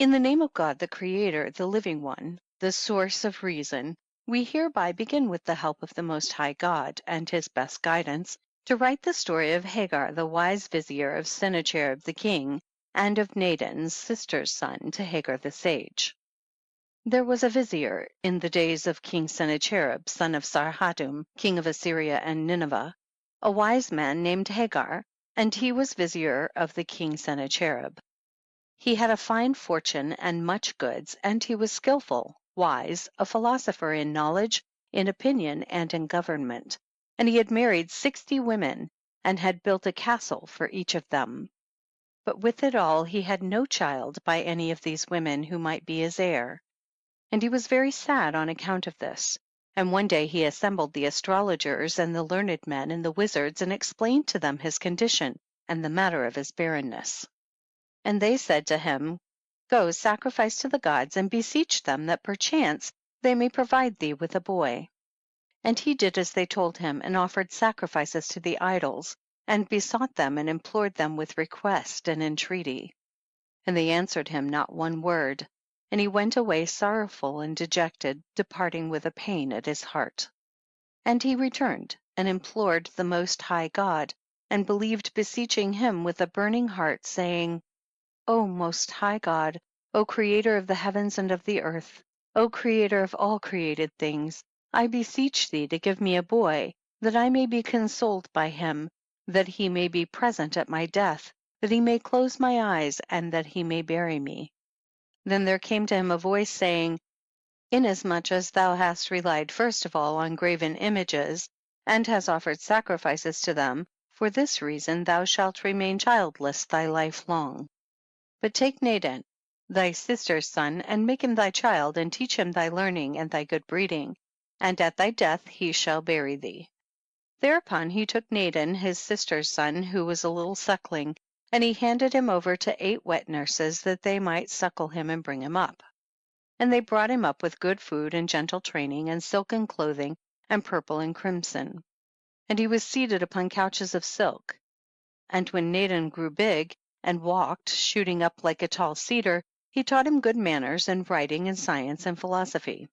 In the name of God, the Creator, the Living One, the source of reason, we hereby begin with the help of the Most High God and His best guidance to write the story of Hegar, the wise vizier of Sennacherib the king, and of Naden, sister's son to Hegar the sage. There was a vizier in the days of King Sennacherib, son of Sarhadum, king of Assyria and Nineveh, a wise man named Hegar, and he was vizier of the king Sennacherib. He had a fine fortune and much goods, and he was skillful, wise, a philosopher in knowledge, in opinion, and in government. And he had married 60 women, and had built a castle for each of them. But with it all he had no child by any of these women who might be his heir. And he was very sad on account of this. And one day he assembled the astrologers and the learned men and the wizards, and explained to them his condition and the matter of his barrenness. And they said to him, Go, sacrifice to the gods, and beseech them that perchance they may provide thee with a boy. And he did as they told him, and offered sacrifices to the idols, and besought them and implored them with request and entreaty. And they answered him not one word, and he went away sorrowful and dejected, departing with a pain at his heart. And he returned and implored the Most High God, and believed, beseeching him with a burning heart, saying, O Most High God, O Creator of the heavens and of the earth, O Creator of all created things, I beseech thee to give me a boy, that I may be consoled by him, that he may be present at my death, that he may close my eyes, and that he may bury me. Then there came to him a voice saying, Inasmuch as thou hast relied first of all on graven images, and hast offered sacrifices to them, for this reason thou shalt remain childless thy life long. But take Naden, thy sister's son, and make him thy child, and teach him thy learning and thy good breeding, and at thy death he shall bury thee. Thereupon he took Naden, his sister's son, who was a little suckling, and he handed him over to 8 wet nurses, that they might suckle him and bring him up. And they brought him up with good food and gentle training, and silken clothing, and purple and crimson. And he was seated upon couches of silk. And when Naden grew big, and walked, shooting up like a tall cedar, he taught him good manners, and writing, and science, and philosophy.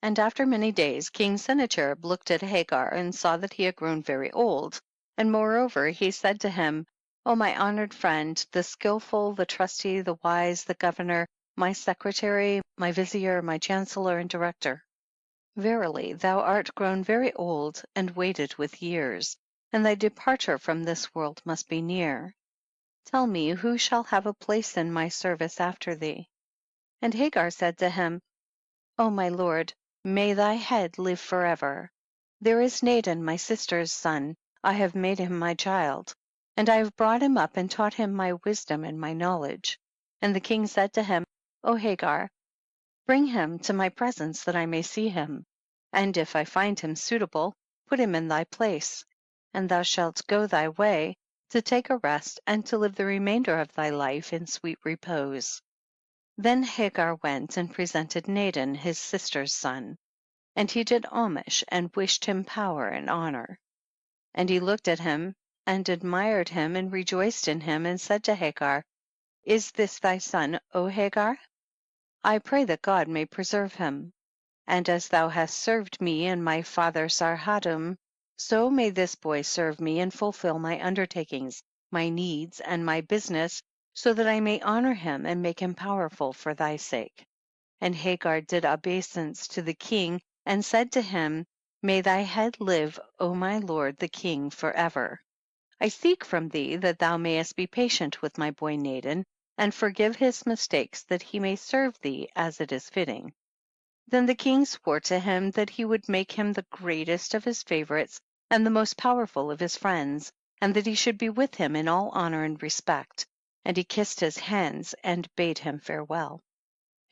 And after many days King Sennacherib looked at Hegar, and saw that he had grown very old, and moreover he said to him, O my honored friend, the skillful, the trusty, the wise, the governor, my secretary, my vizier, my chancellor and director, verily thou art grown very old, and weighted with years, and thy departure from this world must be near. Tell me, who shall have a place in my service after thee? And Hegar said to him, O my lord, may thy head live forever. There is Naden, my sister's son, I have made him my child, and I have brought him up and taught him my wisdom and my knowledge. And the king said to him, O Hegar, bring him to my presence that I may see him, and if I find him suitable, put him in thy place, and thou shalt go thy way, to take a rest, and to live the remainder of thy life in sweet repose. Then Hegar went and presented Naden, his sister's son, and he did homage, and wished him power and honor. And he looked at him, and admired him, and rejoiced in him, and said to Hegar, Is this thy son, O Hegar? I pray that God may preserve him. And as thou hast served me and my father Sarhadum, so may this boy serve me and fulfill my undertakings, my needs, and my business, so that I may honor him and make him powerful for thy sake. And Hegar did obeisance to the king, and said to him, May thy head live, O my lord the king, forever. I seek from thee that thou mayest be patient with my boy Naden, and forgive his mistakes, that he may serve thee as it is fitting. Then the king swore to him that he would make him the greatest of his favorites and the most powerful of his friends, and that he should be with him in all honor and respect. And he kissed his hands and bade him farewell.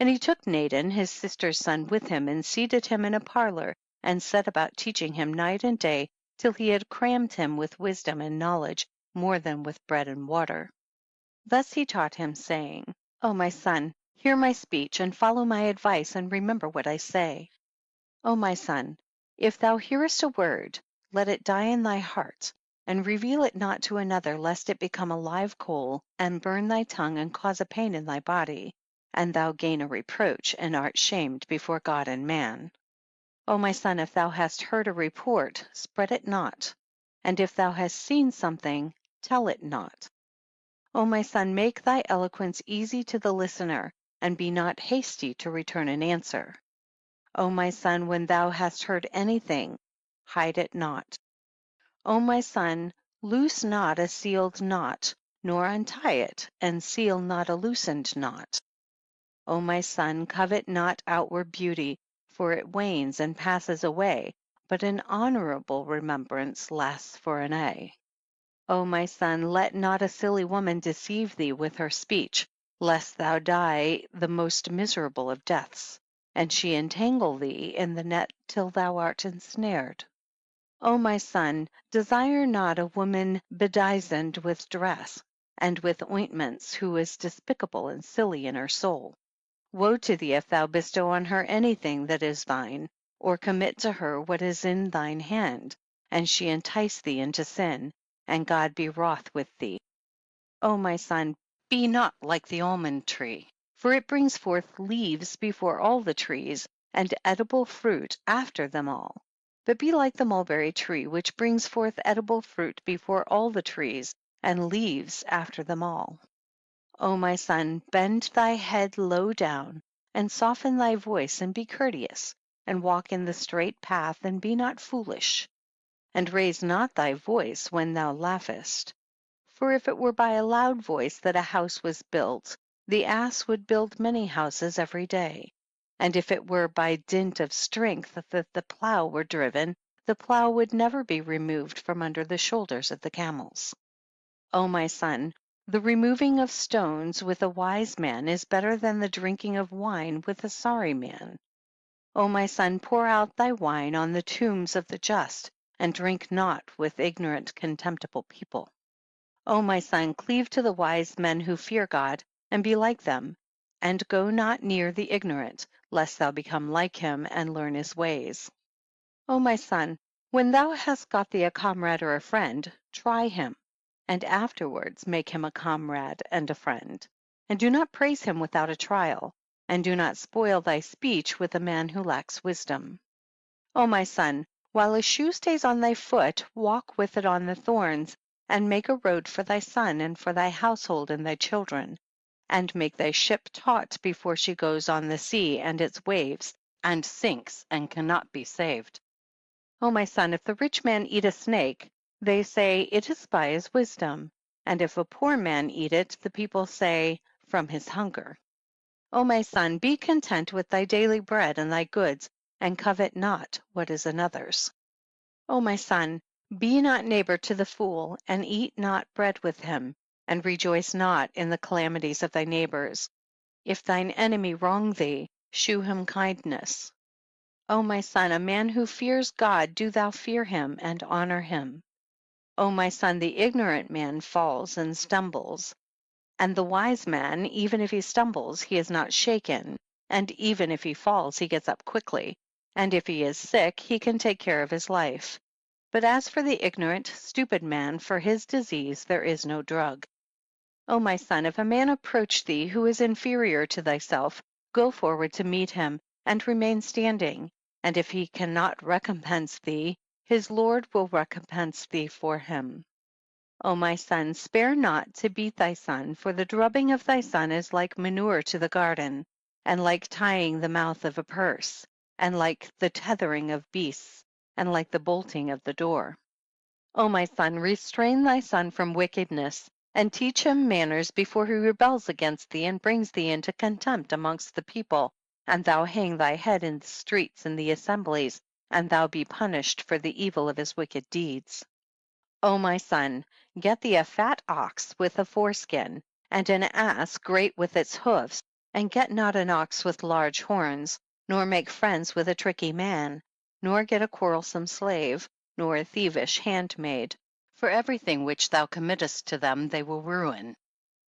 And he took Naden, his sister's son, with him, and seated him in a parlor, and set about teaching him night and day, till he had crammed him with wisdom and knowledge more than with bread and water. Thus he taught him, saying, O my son, hear my speech, and follow my advice, and remember what I say. O my son, if thou hearest a word, let it die in thy heart, and reveal it not to another, lest it become a live coal, and burn thy tongue, and cause a pain in thy body, and thou gain a reproach, and art shamed before God and man. O my son, if thou hast heard a report, spread it not, and if thou hast seen something, tell it not. O my son, make thy eloquence easy to the listener, and be not hasty to return an answer. O my son, when thou hast heard anything, hide it not. O my son, loose not a sealed knot, nor untie it, and seal not a loosened knot. O my son, covet not outward beauty, for it wanes and passes away, but an honorable remembrance lasts for an aye. O my son, let not a silly woman deceive thee with her speech, lest thou die the most miserable of deaths, and she entangle thee in the net till thou art ensnared. O my son, desire not a woman bedizened with dress, and with ointments, who is despicable and silly in her soul. Woe to thee if thou bestow on her anything that is thine, or commit to her what is in thine hand, and she entice thee into sin, and God be wroth with thee. O my son, be not like the almond tree, for it brings forth leaves before all the trees, and edible fruit after them all. But be like the mulberry tree, which brings forth edible fruit before all the trees, and leaves after them all. O my son, bend thy head low down, and soften thy voice, and be courteous, and walk in the straight path, and be not foolish. And raise not thy voice when thou laughest. For if it were by a loud voice that a house was built, the ass would build many houses every day. And if it were by dint of strength that the plow were driven, the plow would never be removed from under the shoulders of the camels. O my son, the removing of stones with a wise man is better than the drinking of wine with a sorry man. O my son, pour out thy wine on the tombs of the just, and drink not with ignorant, contemptible people. O my son, cleave to the wise men who fear God, and be like them, and go not near the ignorant, lest thou become like him and learn his ways. O my son, when thou hast got thee a comrade or a friend, try him, and afterwards make him a comrade and a friend. And do not praise him without a trial, and do not spoil thy speech with a man who lacks wisdom. O my son, while a shoe stays on thy foot, walk with it on the thorns, and make a road for thy son, and for thy household and thy children, and make thy ship taut before she goes on the sea and its waves, and sinks and cannot be saved. O my son, if the rich man eat a snake, they say, it is by his wisdom. And if a poor man eat it, the people say, from his hunger. O my son, be content with thy daily bread and thy goods, and covet not what is another's. O my son, be not neighbor to the fool, and eat not bread with him, and rejoice not in the calamities of thy neighbors. If thine enemy wrong thee, shew him kindness. O my son, a man who fears God, do thou fear him and honor him. O my son, the ignorant man falls and stumbles, and the wise man, even if he stumbles, he is not shaken, and even if he falls, he gets up quickly, and if he is sick, he can take care of his life. But as for the ignorant, stupid man, for his disease there is no drug. O my son, if a man approach thee who is inferior to thyself, go forward to meet him, and remain standing. And if he cannot recompense thee, his Lord will recompense thee for him. O my son, spare not to beat thy son, for the drubbing of thy son is like manure to the garden, and like tying the mouth of a purse, and like the tethering of beasts, and like the bolting of the door. O my son, restrain thy son from wickedness, and teach him manners before he rebels against thee and brings thee into contempt amongst the people, and thou hang thy head in the streets and the assemblies, and thou be punished for the evil of his wicked deeds. O my son, get thee a fat ox with a foreskin, and an ass great with its hoofs, and get not an ox with large horns, nor make friends with a tricky man, nor get a quarrelsome slave, nor a thievish handmaid, for everything which thou committest to them they will ruin.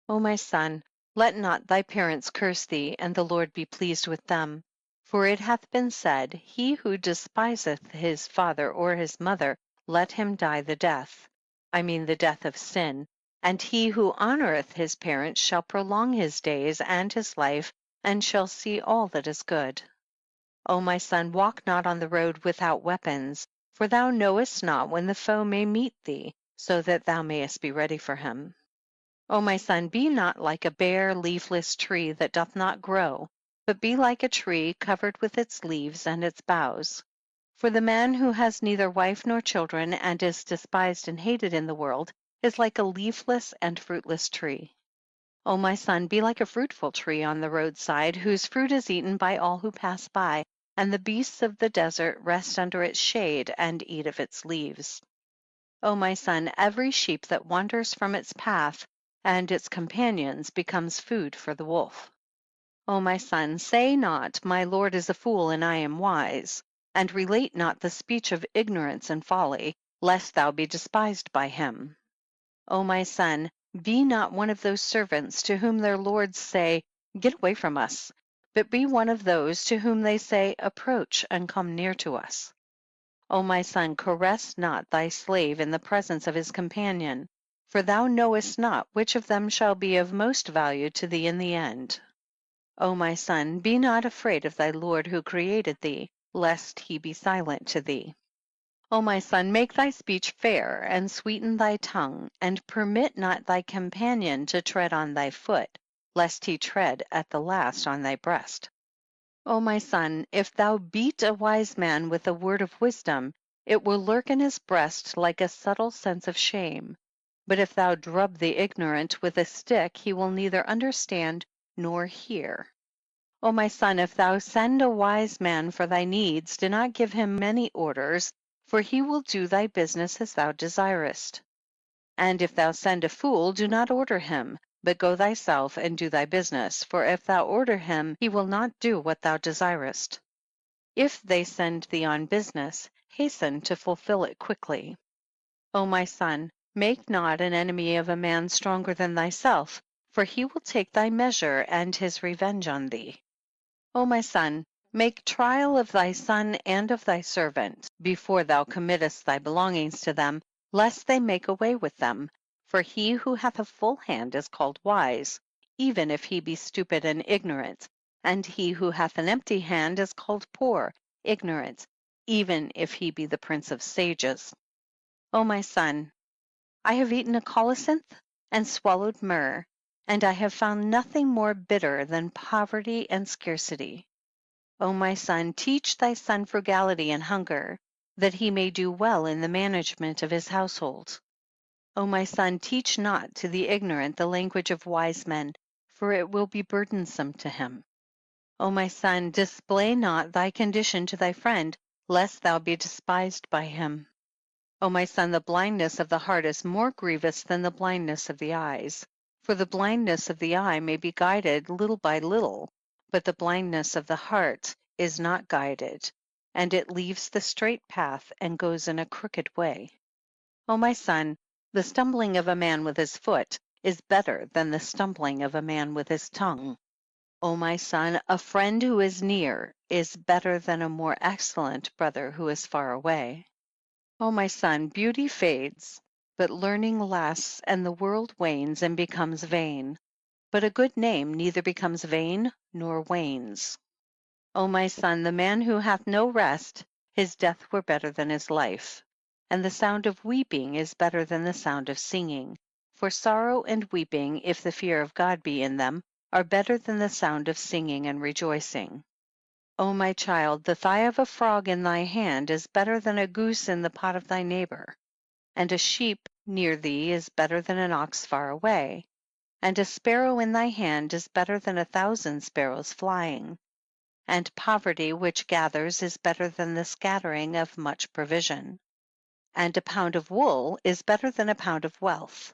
O my son, let not thy parents curse thee, and the Lord be pleased with them. For it hath been said, he who despiseth his father or his mother, let him die the death, I mean the death of sin. And he who honoreth his parents shall prolong his days and his life, and shall see all that is good. O my son, walk not on the road without weapons, for thou knowest not when the foe may meet thee, so that thou mayest be ready for him. O my son, be not like a bare, leafless tree that doth not grow, but be like a tree covered with its leaves and its boughs. For the man who has neither wife nor children, and is despised and hated in the world, is like a leafless and fruitless tree. O my son, be like a fruitful tree on the roadside, whose fruit is eaten by all who pass by, and the beasts of the desert rest under its shade and eat of its leaves. O my son, every sheep that wanders from its path and its companions becomes food for the wolf. O my son, say not, my Lord is a fool and I am wise, and relate not the speech of ignorance and folly, lest thou be despised by him. O my son, be not one of those servants to whom their lords say, Get away from us, but be one of those to whom they say, Approach and come near to us. O my son, caress not thy slave in the presence of his companion, for thou knowest not which of them shall be of most value to thee in the end. O my son, be not afraid of thy Lord who created thee, lest he be silent to thee. O my son, make thy speech fair, and sweeten thy tongue, and permit not thy companion to tread on thy foot, lest he tread at the last on thy breast. O my son, if thou beat a wise man with a word of wisdom, it will lurk in his breast like a subtle sense of shame. But if thou drub the ignorant with a stick, he will neither understand nor hear. O my son, if thou send a wise man for thy needs, do not give him many orders, for he will do thy business as thou desirest. And if thou send a fool, do not order him, but go thyself and do thy business, for if thou order him, he will not do what thou desirest. If they send thee on business, hasten to fulfill it quickly. O my son, make not an enemy of a man stronger than thyself, for he will take thy measure and his revenge on thee. O my son, make trial of thy son and of thy servant, before thou committest thy belongings to them, lest they make away with them. For he who hath a full hand is called wise, even if he be stupid and ignorant, and he who hath an empty hand is called poor, ignorant, even if he be the prince of sages. O my son, I have eaten a colocynth and swallowed myrrh, and I have found nothing more bitter than poverty and scarcity. O my son, teach thy son frugality and hunger, that he may do well in the management of his household. O my son, teach not to the ignorant the language of wise men, for it will be burdensome to him. O my son, display not thy condition to thy friend, lest thou be despised by him. O my son, the blindness of the heart is more grievous than the blindness of the eyes. For the blindness of the eye may be guided little by little, but the blindness of the heart is not guided, and it leaves the straight path and goes in a crooked way. O my son, the stumbling of a man with his foot is better than the stumbling of a man with his tongue. O my son, a friend who is near is better than a more excellent brother who is far away. O my son, beauty fades, but learning lasts, and the world wanes and becomes vain. But a good name neither becomes vain nor wanes. O my son, the man who hath no rest, his death were better than his life. And the sound of weeping is better than the sound of singing. For sorrow and weeping, if the fear of God be in them, are better than the sound of singing and rejoicing. O my child, the thigh of a frog in thy hand is better than a goose in the pot of thy neighbor. And a sheep near thee is better than an ox far away. And a sparrow in thy hand is better than 1,000 sparrows flying. And poverty which gathers is better than the scattering of much provision. And a pound of wool is better than a pound of wealth.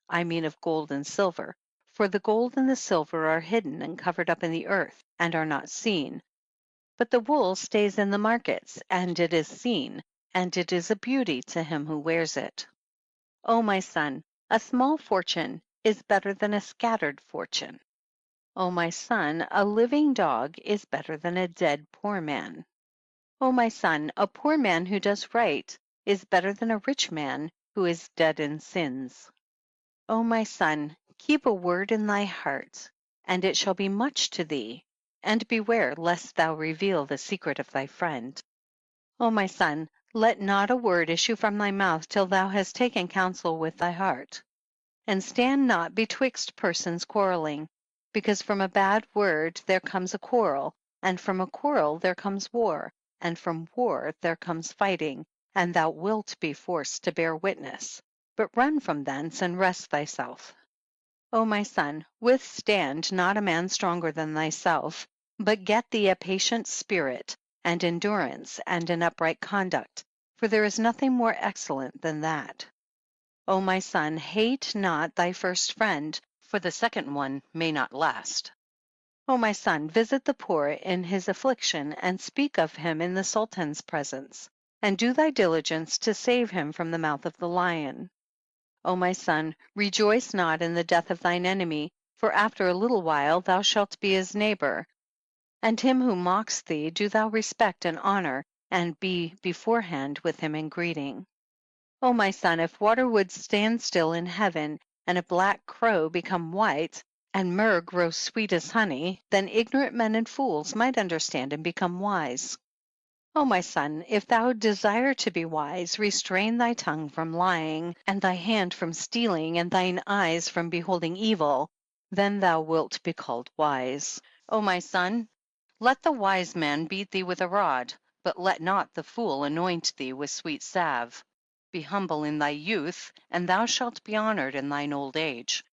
I mean of gold and silver, for the gold and the silver are hidden and covered up in the earth, and are not seen. But the wool stays in the markets, and it is seen, and it is a beauty to him who wears it. O my son, a small fortune is better than a scattered fortune. O my son, a living dog is better than a dead poor man. O my son, a poor man who does right is better than a rich man who is dead in sins. O my son, keep a word in thy heart, and it shall be much to thee, and beware lest thou reveal the secret of thy friend. O my son, let not a word issue from thy mouth till thou hast taken counsel with thy heart. And stand not betwixt persons quarreling, because from a bad word there comes a quarrel, and from a quarrel there comes war, and from war there comes fighting, and thou wilt be forced to bear witness. But run from thence and rest thyself. O my son, withstand not a man stronger than thyself, but get thee a patient spirit, and endurance, and an upright conduct, for there is nothing more excellent than that. O my son, hate not thy first friend, for the second one may not last. O my son, visit the poor in his affliction, and speak of him in the Sultan's presence, and do thy diligence to save him from the mouth of the lion. O my son, rejoice not in the death of thine enemy, for after a little while thou shalt be his neighbor. And him who mocks thee do thou respect and honor, and be beforehand with him in greeting. O my son, if water would stand still in heaven, and a black crow become white, and myrrh grow sweet as honey, then ignorant men and fools might understand and become wise. O my son, if thou desire to be wise, restrain thy tongue from lying, and thy hand from stealing, and thine eyes from beholding evil, then thou wilt be called wise. O my son, let the wise man beat thee with a rod, but let not the fool anoint thee with sweet salve. Be humble in thy youth, and thou shalt be honored in thine old age.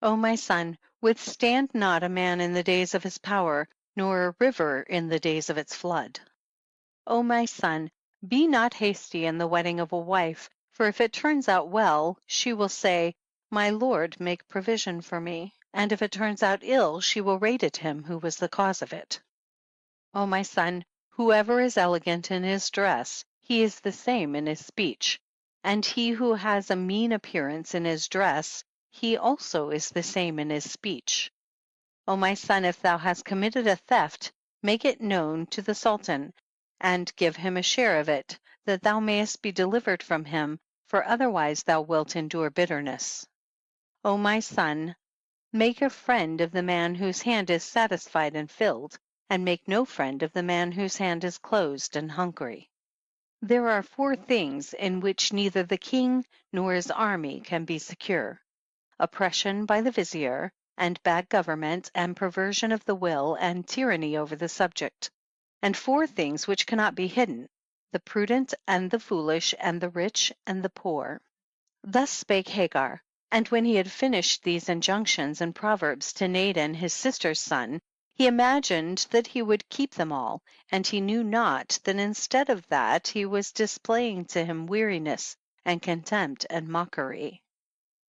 O my son, withstand not a man in the days of his power, nor a river in the days of its flood. O my son, be not hasty in the wedding of a wife, for if it turns out well, she will say, my lord, make provision for me, and if it turns out ill, she will rate it him who was the cause of it. O my son, whoever is elegant in his dress, he is the same in his speech, and he who has a mean appearance in his dress, he also is the same in his speech. O my son, if thou hast committed a theft, make it known to the Sultan, and give him a share of it, that thou mayest be delivered from him, for otherwise thou wilt endure bitterness. O my son, make a friend of the man whose hand is satisfied and filled, and make no friend of the man whose hand is closed and hungry. There are 4 things in which neither the king nor his army can be secure: oppression by the vizier, and bad government, and perversion of the will, and tyranny over the subject; and 4 things which cannot be hidden: the prudent, and the foolish, and the rich, and the poor. Thus spake Hegar, and when he had finished these injunctions and proverbs to Naden his sister's son, he imagined that he would keep them all, and he knew not that instead of that he was displaying to him weariness, and contempt, and mockery.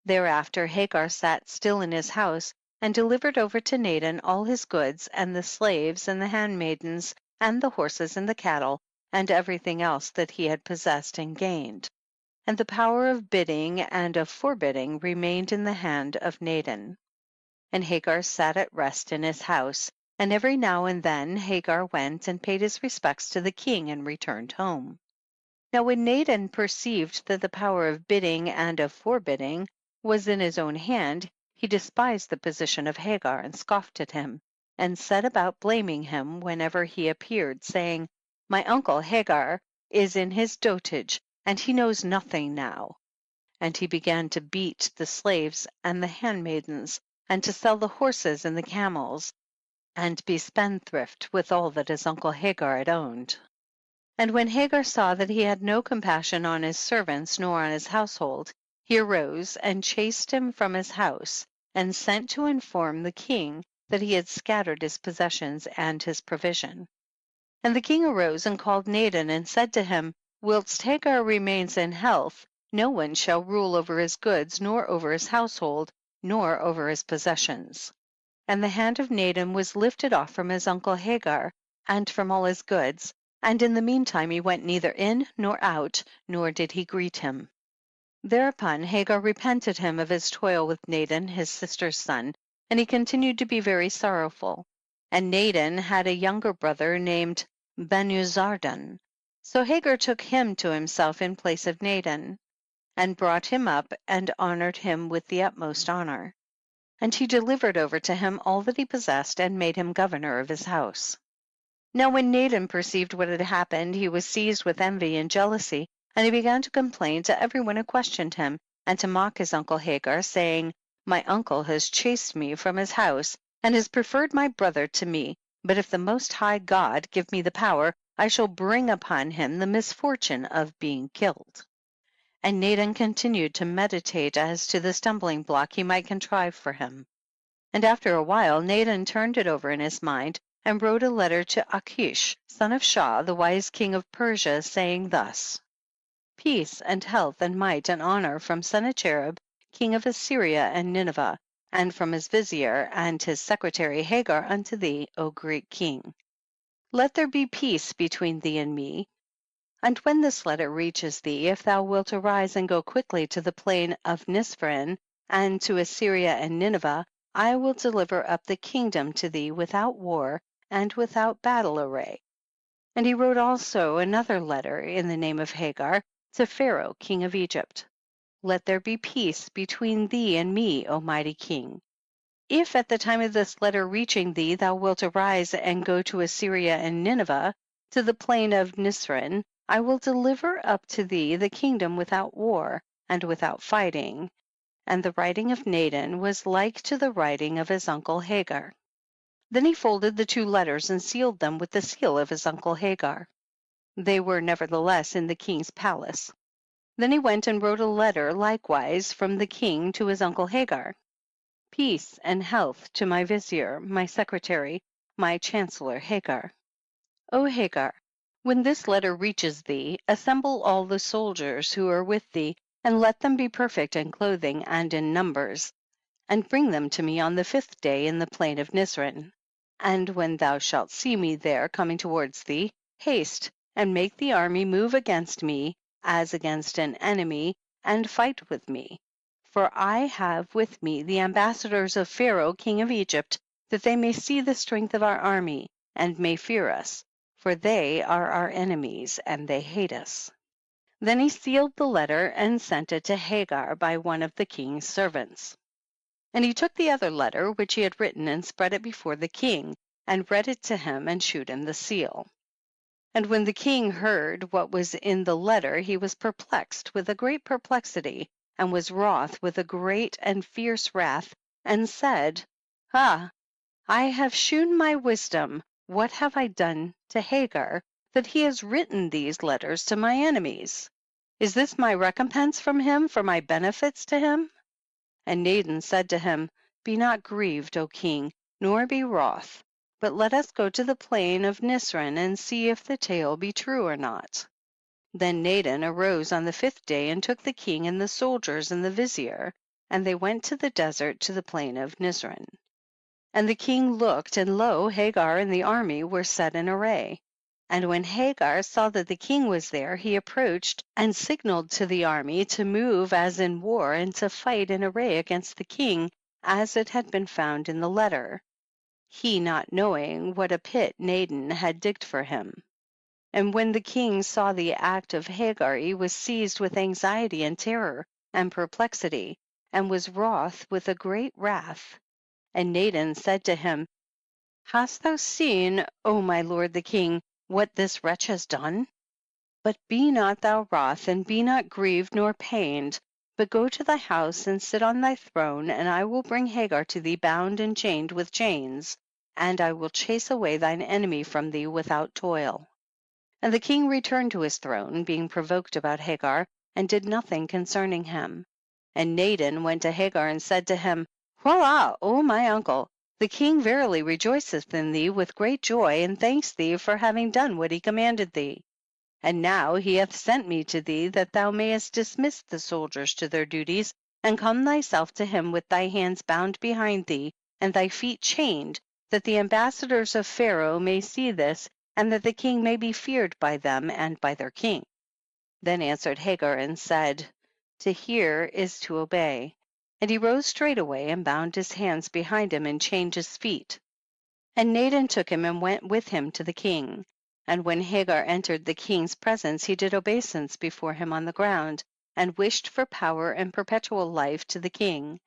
Thereafter Hagar sat still in his house, and delivered over to Naden all his goods, and the slaves, and the handmaidens, and the horses, and the cattle, and everything else that he had possessed and gained. And the power of bidding and of forbidding remained in the hand of Naden. And Hagar sat at rest in his house, and every now and then Hagar went and paid his respects to the king and returned home. Now when Naden perceived that the power of bidding and of forbidding was in his own hand, he despised the position of Hagar and scoffed at him, and set about blaming him whenever he appeared, saying, my uncle Hagar is in his dotage, and he knows nothing now. And he began to beat the slaves and the handmaidens, and to sell the horses and the camels, and be spendthrift with all that his uncle Hagar had owned. And when Hagar saw that he had no compassion on his servants nor on his household, he arose and chased him from his house, and sent to inform the king that he had scattered his possessions and his provision. And the king arose and called Naden and said to him, whilst Hagar remains in health, no one shall rule over his goods, nor over his household, nor over his possessions. And the hand of Naden was lifted off from his uncle Hagar, and from all his goods, and in the meantime he went neither in nor out, nor did he greet him. Thereupon Hagar repented him of his toil with Naden his sister's son, and he continued to be very sorrowful. And Naden had a younger brother named Benuzardan. So Hagar took him to himself in place of Naden, and brought him up and honored him with the utmost honor. And he delivered over to him all that he possessed and made him governor of his house. Now when Naden perceived what had happened, he was seized with envy and jealousy, and he began to complain to everyone who questioned him, and to mock his uncle Hagar, saying, My uncle has chased me from his house, and has preferred my brother to me, but if the Most High God give me the power, I shall bring upon him the misfortune of being killed. And Naden continued to meditate as to the stumbling block he might contrive for him. And after a while Naden turned it over in his mind, and wrote a letter to Achish, son of Shah, the wise king of Persia, saying thus: Peace and health and might and honor from Sennacherib, king of Assyria and Nineveh, and from his vizier and his secretary Hegar unto thee, O great king. Let there be peace between thee and me. And when this letter reaches thee, if thou wilt arise and go quickly to the plain of Nisphrin, and to Assyria and Nineveh, I will deliver up the kingdom to thee without war and without battle array. And he wrote also another letter in the name of Hagar to Pharaoh, king of Egypt. Let there be peace between thee and me, O mighty king. If at the time of this letter reaching thee thou wilt arise and go to Assyria and Nineveh, to the plain of Nisrin, I will deliver up to thee the kingdom without war and without fighting. And the writing of Naden was like to the writing of his uncle Hagar. Then he folded the two letters and sealed them with the seal of his uncle Hagar. They were nevertheless in the king's palace. Then he went and wrote a letter likewise from the king to his uncle Hagar. Peace and health to my vizier, my secretary, my chancellor Hegar. O Hagar, when this letter reaches thee, assemble all the soldiers who are with thee, and let them be perfect in clothing and in numbers, and bring them to me on the 5th day in the plain of Nisrin. And when thou shalt see me there coming towards thee, haste, and make the army move against me as against an enemy, and fight with me. For I have with me the ambassadors of Pharaoh king of Egypt, that they may see the strength of our army, and may fear us, for they are our enemies, and they hate us. Then he sealed the letter and sent it to Hagar by one of the king's servants. And he took the other letter which he had written and spread it before the king, and read it to him and shewed him the seal. And when the king heard what was in the letter, he was perplexed with a great perplexity, and was wroth with a great and fierce wrath, and said, I have shewn my wisdom. What have I done to Hagar, that he has written these letters to my enemies? Is this my recompense from him for my benefits to him? And Naden said to him, Be not grieved, O king, nor be wroth, but let us go to the plain of Nisrin and see if the tale be true or not. Then Naden arose on the 5th day and took the king and the soldiers and the vizier, and they went to the desert to the plain of Nisrin. And the king looked, and lo, Hagar and the army were set in array. And when Hagar saw that the king was there, he approached and signaled to the army to move as in war, and to fight in array against the king, as it had been found in the letter, he not knowing what a pit Naden had digged for him. And when the king saw the act of Hagar, he was seized with anxiety and terror and perplexity, and was wroth with a great wrath. And Naden said to him, Hast thou seen, O my lord the king, what this wretch has done? But be not thou wroth, and be not grieved nor pained, but go to thy house and sit on thy throne, and I will bring Hagar to thee bound and chained with chains, and I will chase away thine enemy from thee without toil. And the king returned to his throne, being provoked about Hagar, and did nothing concerning him. And Naden went to Hagar and said to him, Voila, O my uncle, the king verily rejoiceth in thee with great joy, and thanks thee for having done what he commanded thee. And now he hath sent me to thee, that thou mayest dismiss the soldiers to their duties, and come thyself to him with thy hands bound behind thee, and thy feet chained, that the ambassadors of Pharaoh may see this, and that the king may be feared by them and by their king. Then answered Hagar and said, To hear is to obey. And he rose straightway, and bound his hands behind him, and chained his feet. And Naden took him and went with him to the king. And when Hagar entered the king's presence, he did obeisance before him on the ground, and wished for power and perpetual life to the king.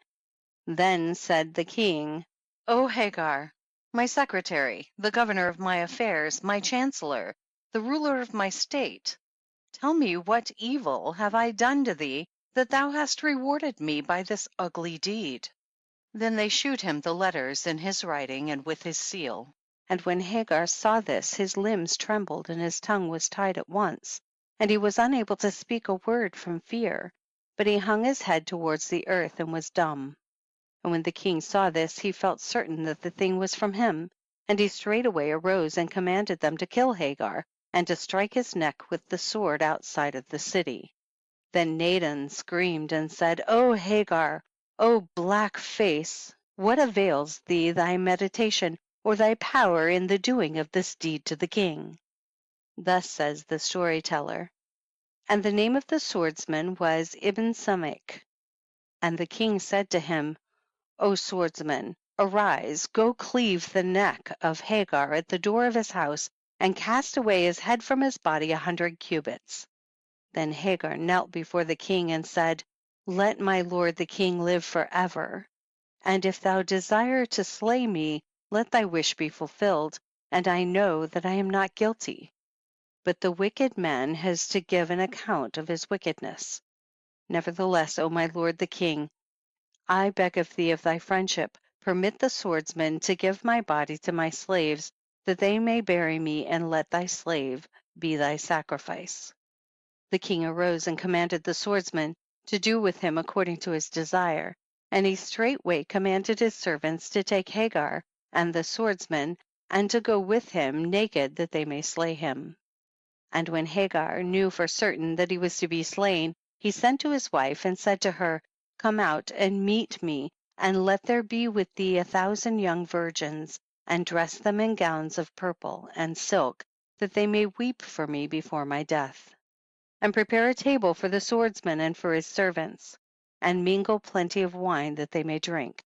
Then said the king, O Hegar, my secretary, the governor of my affairs, my chancellor, the ruler of my state, tell me what evil have I done to thee that thou hast rewarded me by this ugly deed? Then they shewed him the letters in his writing and with his seal. And when Hegar saw this, his limbs trembled and his tongue was tied at once, and he was unable to speak a word from fear, but he hung his head towards the earth and was dumb. And when the king saw this, he felt certain that the thing was from him, and he straightway arose and commanded them to kill Hegar, and to strike his neck with the sword outside of the city. Then Naden screamed and said, O Hegar, O black face, what avails thee thy meditation, or thy power in the doing of this deed to the king? Thus says the storyteller. And the name of the swordsman was Ibn Samek. And the king said to him, O swordsman, arise, go cleave the neck of Hegar at the door of his house, and cast away his head from his body 100 cubits. Then Hegar knelt before the king and said, Let my lord the king live forever. And if thou desire to slay me, let thy wish be fulfilled, and I know that I am not guilty. But the wicked man has to give an account of his wickedness. Nevertheless, O my lord the king, I beg of thee of thy friendship, permit the swordsman to give my body to my slaves, that they may bury me, and let thy slave be thy sacrifice. The king arose and commanded the swordsman to do with him according to his desire, and he straightway commanded his servants to take Hegar and the swordsman, and to go with him naked that they may slay him. And when Hegar knew for certain that he was to be slain, he sent to his wife and said to her, Come out and meet me, and let there be with thee 1,000 young virgins, and dress them in gowns of purple and silk, that they may weep for me before my death. And prepare a table for the swordsman and for his servants, and mingle plenty of wine that they may drink.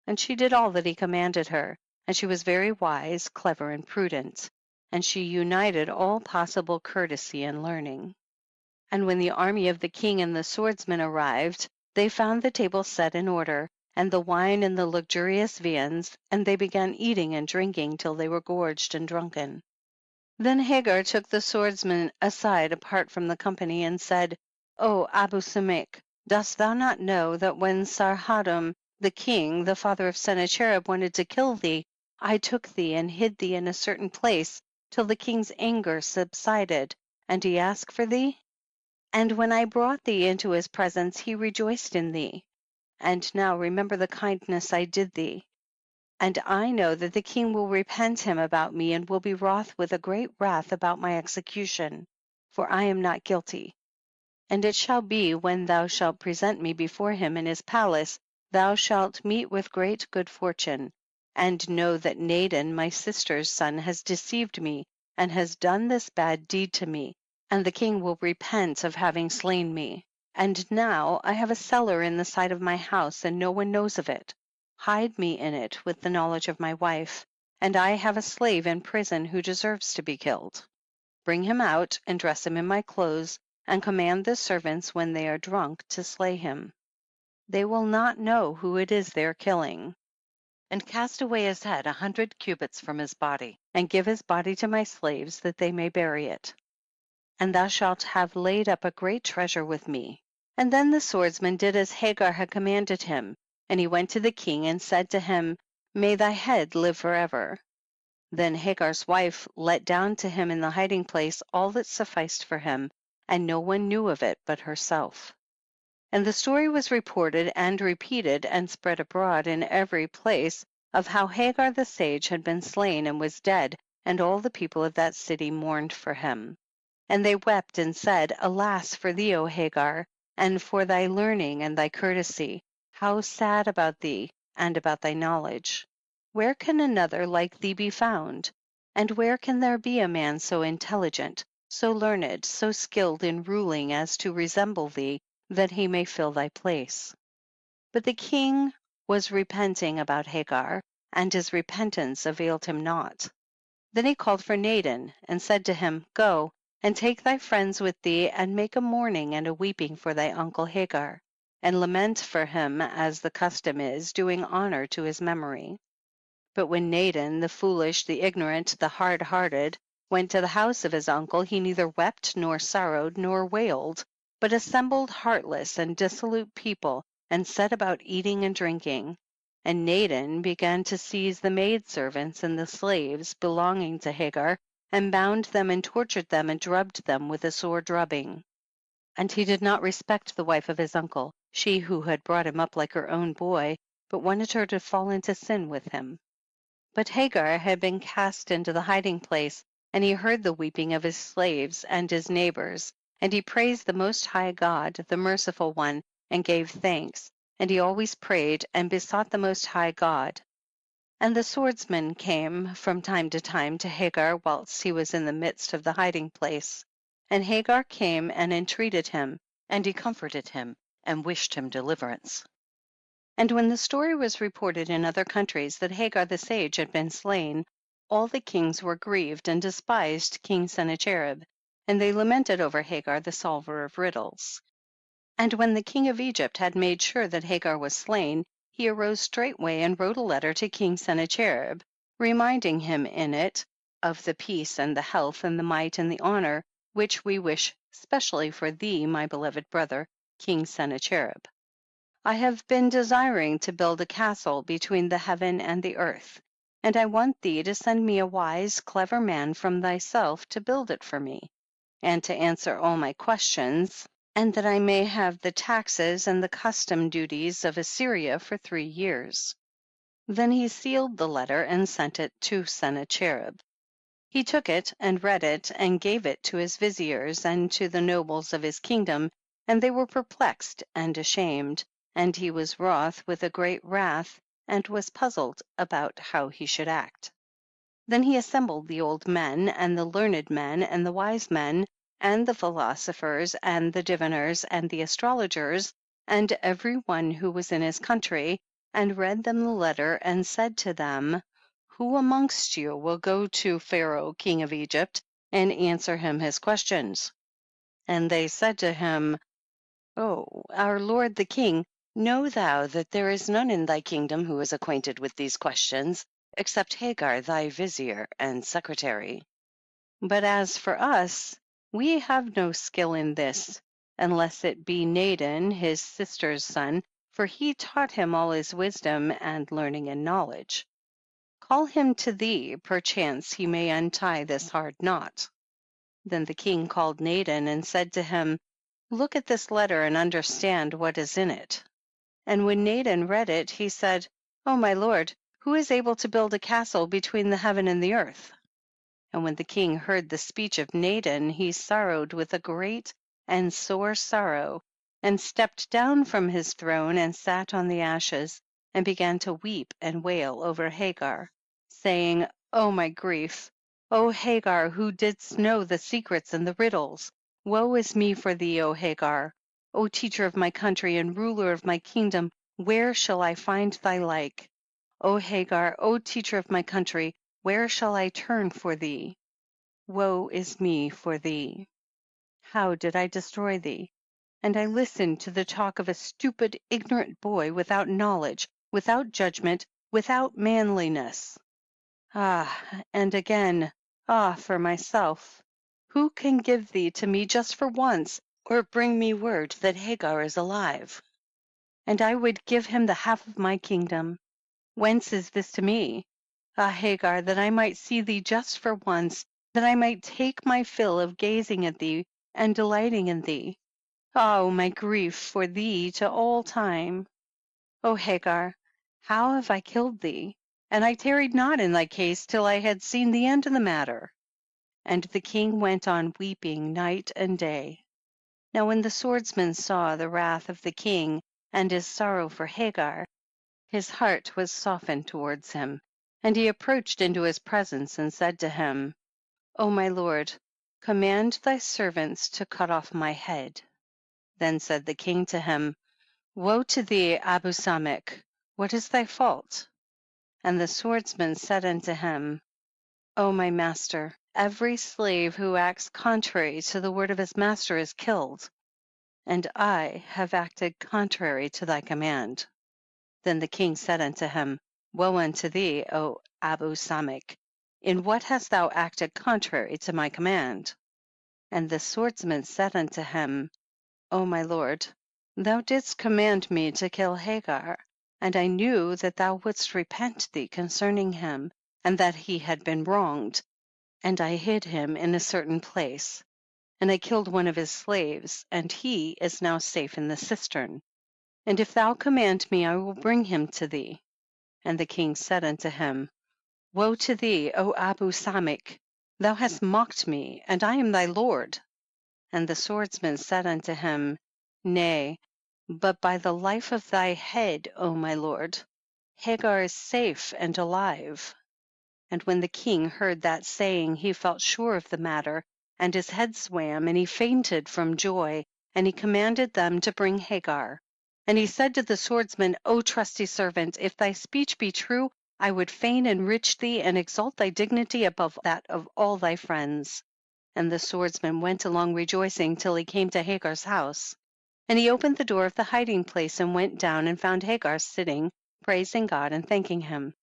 And she did all that he commanded her, and she was very wise, clever, and prudent, and she united all possible courtesy and learning. And when the army of the king and the swordsman arrived, they found the table set in order, and the wine and the luxurious viands, and they began eating and drinking till they were gorged and drunken. Then Hegar took the swordsman aside apart from the company, and said, O Abu Samek, dost thou not know that when Sarhadam the king, the father of Sennacherib, wanted to kill thee, I took thee and hid thee in a certain place till the king's anger subsided, and he asked for thee? And when I brought thee into his presence, he rejoiced in thee. And now remember the kindness I did thee. And I know that the king will repent him about me, and will be wroth with a great wrath about my execution, for I am not guilty. And it shall be, when thou shalt present me before him in his palace, thou shalt meet with great good fortune, and know that Naden my sister's son has deceived me, and has done this bad deed to me, and the king will repent of having slain me. And now I have a cellar in the side of my house, and no one knows of it. Hide me in it with the knowledge of my wife, and I have a slave in prison who deserves to be killed. Bring him out and dress him in my clothes, and command the servants when they are drunk to slay him. They will not know who it is they are killing. And cast away his head 100 cubits from his body, and give his body to my slaves that they may bury it. And thou shalt have laid up a great treasure with me. And then the swordsman did as Hegar had commanded him, and he went to the king and said to him, May thy head live forever. Then Hagar's wife let down to him in the hiding place all that sufficed for him, and no one knew of it but herself. And the story was reported and repeated and spread abroad in every place of how Hegar the sage had been slain and was dead, and all the people of that city mourned for him. And they wept and said, Alas for thee, O Hegar, and for thy learning and thy courtesy, how sad about thee and about thy knowledge. Where can another like thee be found? And where can there be a man so intelligent, so learned, so skilled in ruling as to resemble thee, that he may fill thy place? But the king was repenting about Hegar, and his repentance availed him naught. Then he called for Naden, and said to him, Go, and take thy friends with thee, and make a mourning and a weeping for thy uncle Hegar. and lament for him as the custom is, doing honor to his memory. But when Naden, the foolish, the ignorant, the hard-hearted, went to the house of his uncle, he neither wept nor sorrowed nor wailed, but assembled heartless and dissolute people, and set about eating and drinking. And Naden began to seize the maidservants and the slaves belonging to Hagar, and bound them and tortured them and drubbed them with a sore drubbing. And he did not respect the wife of his uncle, she who had brought him up like her own boy, but wanted her to fall into sin with him. But Hagar had been cast into the hiding place, and he heard the weeping of his slaves and his neighbors, and he praised the Most High God, the Merciful One, and gave thanks, and he always prayed and besought the Most High God. And the swordsman came from time to Hagar whilst he was in the midst of the hiding place. And Hagar came and entreated him, and he comforted him, and wished him deliverance. And when the story was reported in other countries that Hagar the sage had been slain, all the kings were grieved and despised King Sennacherib, and they lamented over Hagar the solver of riddles. And when the king of Egypt had made sure that Hagar was slain, he arose straightway and wrote a letter to King Sennacherib, reminding him in it of the peace and the health and the might and the honor which we wish specially for thee, my beloved brother, King Sennacherib. I have been desiring to build a castle between the heaven and the earth, and I want thee to send me a wise, clever man from thyself to build it for me, and to answer all my questions, and that I may have the taxes and the custom duties of Assyria for 3 years. Then he sealed the letter and sent it to Sennacherib. He took it and read it and gave it to his viziers and to the nobles of his kingdom, and they were perplexed and ashamed, and he was wroth with a great wrath, and was puzzled about how he should act. Then he assembled the old men, and the learned men, and the wise men, and the philosophers, and the diviners, and the astrologers, and every one who was in his country, and read them the letter, and said to them, who amongst you will go to Pharaoh, king of Egypt, and answer him his questions? And they said to him, O our lord the king, know thou that there is none in thy kingdom who is acquainted with these questions, except Hagar thy vizier and secretary. But as for us, we have no skill in this, unless it be Naden his sister's son, for he taught him all his wisdom and learning and knowledge. Call him to thee, perchance he may untie this hard knot. Then the king called Naden and said to him, look at this letter and understand what is in it. And when Naden read it, he said, O my lord, who is able to build a castle between the heaven and the earth? And when the king heard the speech of Naden, he sorrowed with a great and sore sorrow, and stepped down from his throne and sat on the ashes, and began to weep and wail over Hagar, saying, O my grief! O Hagar, who didst know the secrets and the riddles! Woe is me for thee, O Hagar! O teacher of my country and ruler of my kingdom, where shall I find thy like? O Hagar, O teacher of my country, where shall I turn for thee? Woe is me for thee! How did I destroy thee? And I listened to the talk of a stupid, ignorant boy, without knowledge, without judgment, without manliness. And again, for myself, who can give thee to me just for once, or bring me word that Hagar is alive? And I would give him the half of my kingdom. Whence is this to me? Hagar, that I might see thee just for once, that I might take my fill of gazing at thee and delighting in thee. Oh, my grief for thee to all time. O Hagar, how have I killed thee? And I tarried not in thy case till I had seen the end of the matter. And the king went on weeping night and day. Now when the swordsman saw the wrath of the king and his sorrow for Hagar, his heart was softened towards him, and he approached into his presence and said to him, O my lord, command thy servants to cut off my head. Then said the king to him, Woe to thee, Abu Samik! What is thy fault? And the swordsman said unto him, O my master, every slave who acts contrary to the word of his master is killed. and I have acted contrary to thy command. Then the king said unto him, Woe unto thee, O Abu Samik! In what hast thou acted contrary to my command? And the swordsman said unto him, O my lord, thou didst command me to kill Hagar, and I knew that thou wouldst repent thee concerning him, and that he had been wronged, and I hid him in a certain place. And I killed one of his slaves, and he is now safe in the cistern. And if thou command me, I will bring him to thee. And the king said unto him, Woe to thee, O Abu Samik! Thou hast mocked me, and I am thy lord. And the swordsman said unto him, Nay, but by the life of thy head, O my lord, Hagar is safe and alive. And when the king heard that saying, he felt sure of the matter, and his head swam, and he fainted from joy, and he commanded them to bring Hagar. And he said to the swordsman, O trusty servant, if thy speech be true, I would fain enrich thee and exalt thy dignity above that of all thy friends. And the swordsman went along rejoicing till he came to Hagar's house. And he opened the door of the hiding place and went down and found Hagar sitting, praising God and thanking him.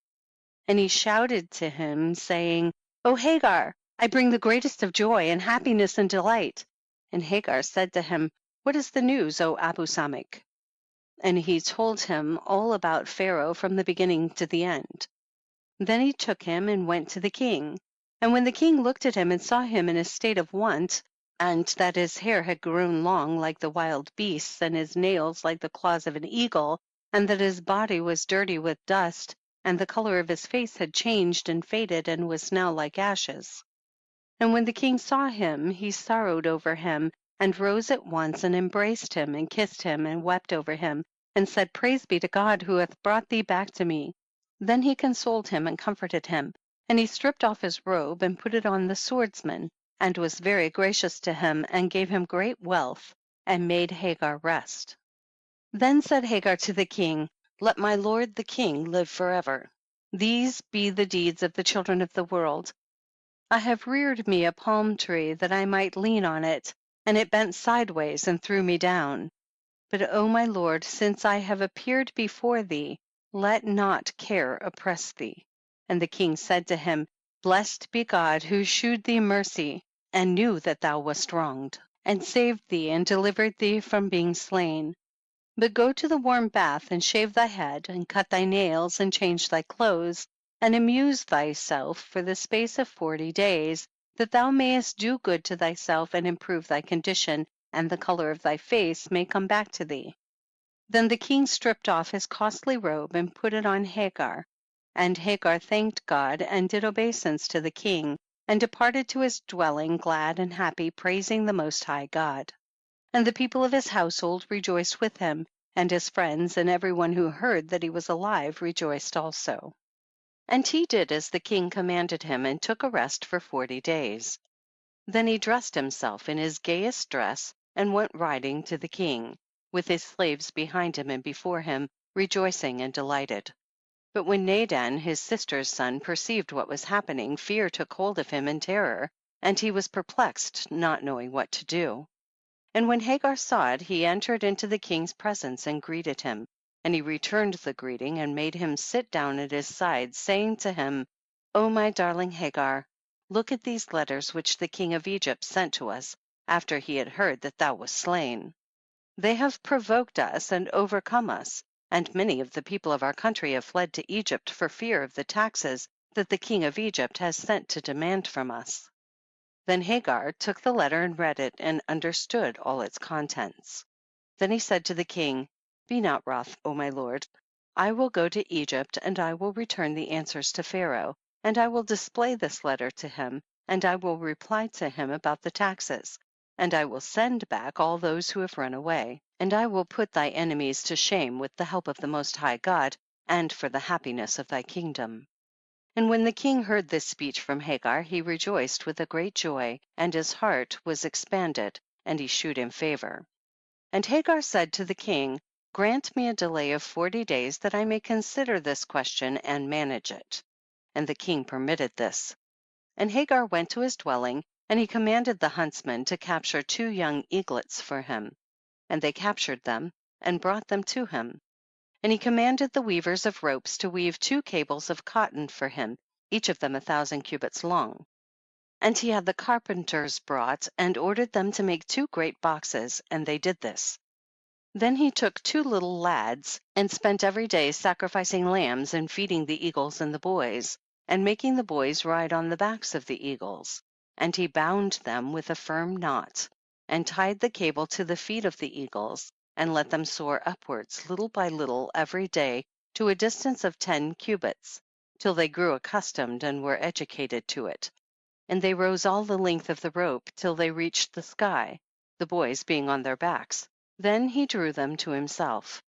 And he shouted to him, saying, O Hagar, I bring the greatest of joy and happiness and delight. And Hagar said to him, What is the news, O Abu Samik? And he told him all about Pharaoh from the beginning to the end. Then he took him and went to the king. And when the king looked at him and saw him in a state of want, and that his hair had grown long like the wild beasts, and his nails like the claws of an eagle, and that his body was dirty with dust, and the color of his face had changed and faded, and was now like ashes. And when the king saw him, he sorrowed over him, and rose at once, and embraced him, and kissed him, and wept over him, and said, Praise be to God, who hath brought thee back to me. Then he consoled him and comforted him, and he stripped off his robe, and put it on the swordsman, and was very gracious to him, and gave him great wealth, and made Hagar rest. Then said Hagar to the king, Let my lord the king live forever. These be the deeds of the children of the world. I have reared me a palm tree that I might lean on it, and it bent sideways and threw me down. But, O my lord, since I have appeared before thee, let not care oppress thee. And the king said to him, Blessed be God, who shewed thee mercy, and knew that thou wast wronged, and saved thee and delivered thee from being slain. But go to the warm bath, and shave thy head, and cut thy nails, and change thy clothes, and amuse thyself for the space of 40 days, that thou mayest do good to thyself, and improve thy condition, and the color of thy face may come back to thee. Then the king stripped off his costly robe, and put it on Hagar. And Hagar thanked God, and did obeisance to the king, and departed to his dwelling glad and happy, praising the Most High God. And the people of his household rejoiced with him, and his friends, and every one who heard that he was alive rejoiced also. And he did as the king commanded him, and took a rest for 40 days. Then he dressed himself in his gayest dress, and went riding to the king, with his slaves behind him and before him, rejoicing and delighted. But when Naden, his sister's son, perceived what was happening, fear took hold of him and terror, and he was perplexed, not knowing what to do. And when Hagar saw it, he entered into the king's presence and greeted him. And he returned the greeting and made him sit down at his side, saying to him, O my darling Hagar, look at these letters which the king of Egypt sent to us, after he had heard that thou wast slain. They have provoked us and overcome us, and many of the people of our country have fled to Egypt for fear of the taxes that the king of Egypt has sent to demand from us. Then Hagar took the letter and read it, and understood all its contents. Then he said to the king, Be not wroth, O my lord. I will go to Egypt, and I will return the answers to Pharaoh, and I will display this letter to him, and I will reply to him about the taxes, and I will send back all those who have run away, and I will put thy enemies to shame with the help of the Most High God, and for the happiness of thy kingdom. And when the king heard this speech from Hagar, he rejoiced with a great joy, and his heart was expanded, and he shewed him favor. And Hagar said to the king, Grant me a delay of 40 days, that I may consider this question and manage it. And the king permitted this. And Hagar went to his dwelling, and he commanded the huntsman to capture 2 young eaglets for him. and they captured them and brought them to him. And he commanded the weavers of ropes to weave 2 cables of cotton for him, each of them 1,000 cubits long. And he had the carpenters brought and ordered them to make 2 great boxes, and they did this. Then he took 2 little lads and spent every day sacrificing lambs and feeding the eagles and the boys, and making the boys ride on the backs of the eagles. And he bound them with a firm knot, and tied the cable to the feet of the eagles, and let them soar upwards little by little every day to a distance of 10 cubits, till they grew accustomed and were educated to it. And they rose all the length of the rope till they reached the sky, the boys being on their backs. Then he drew them to himself.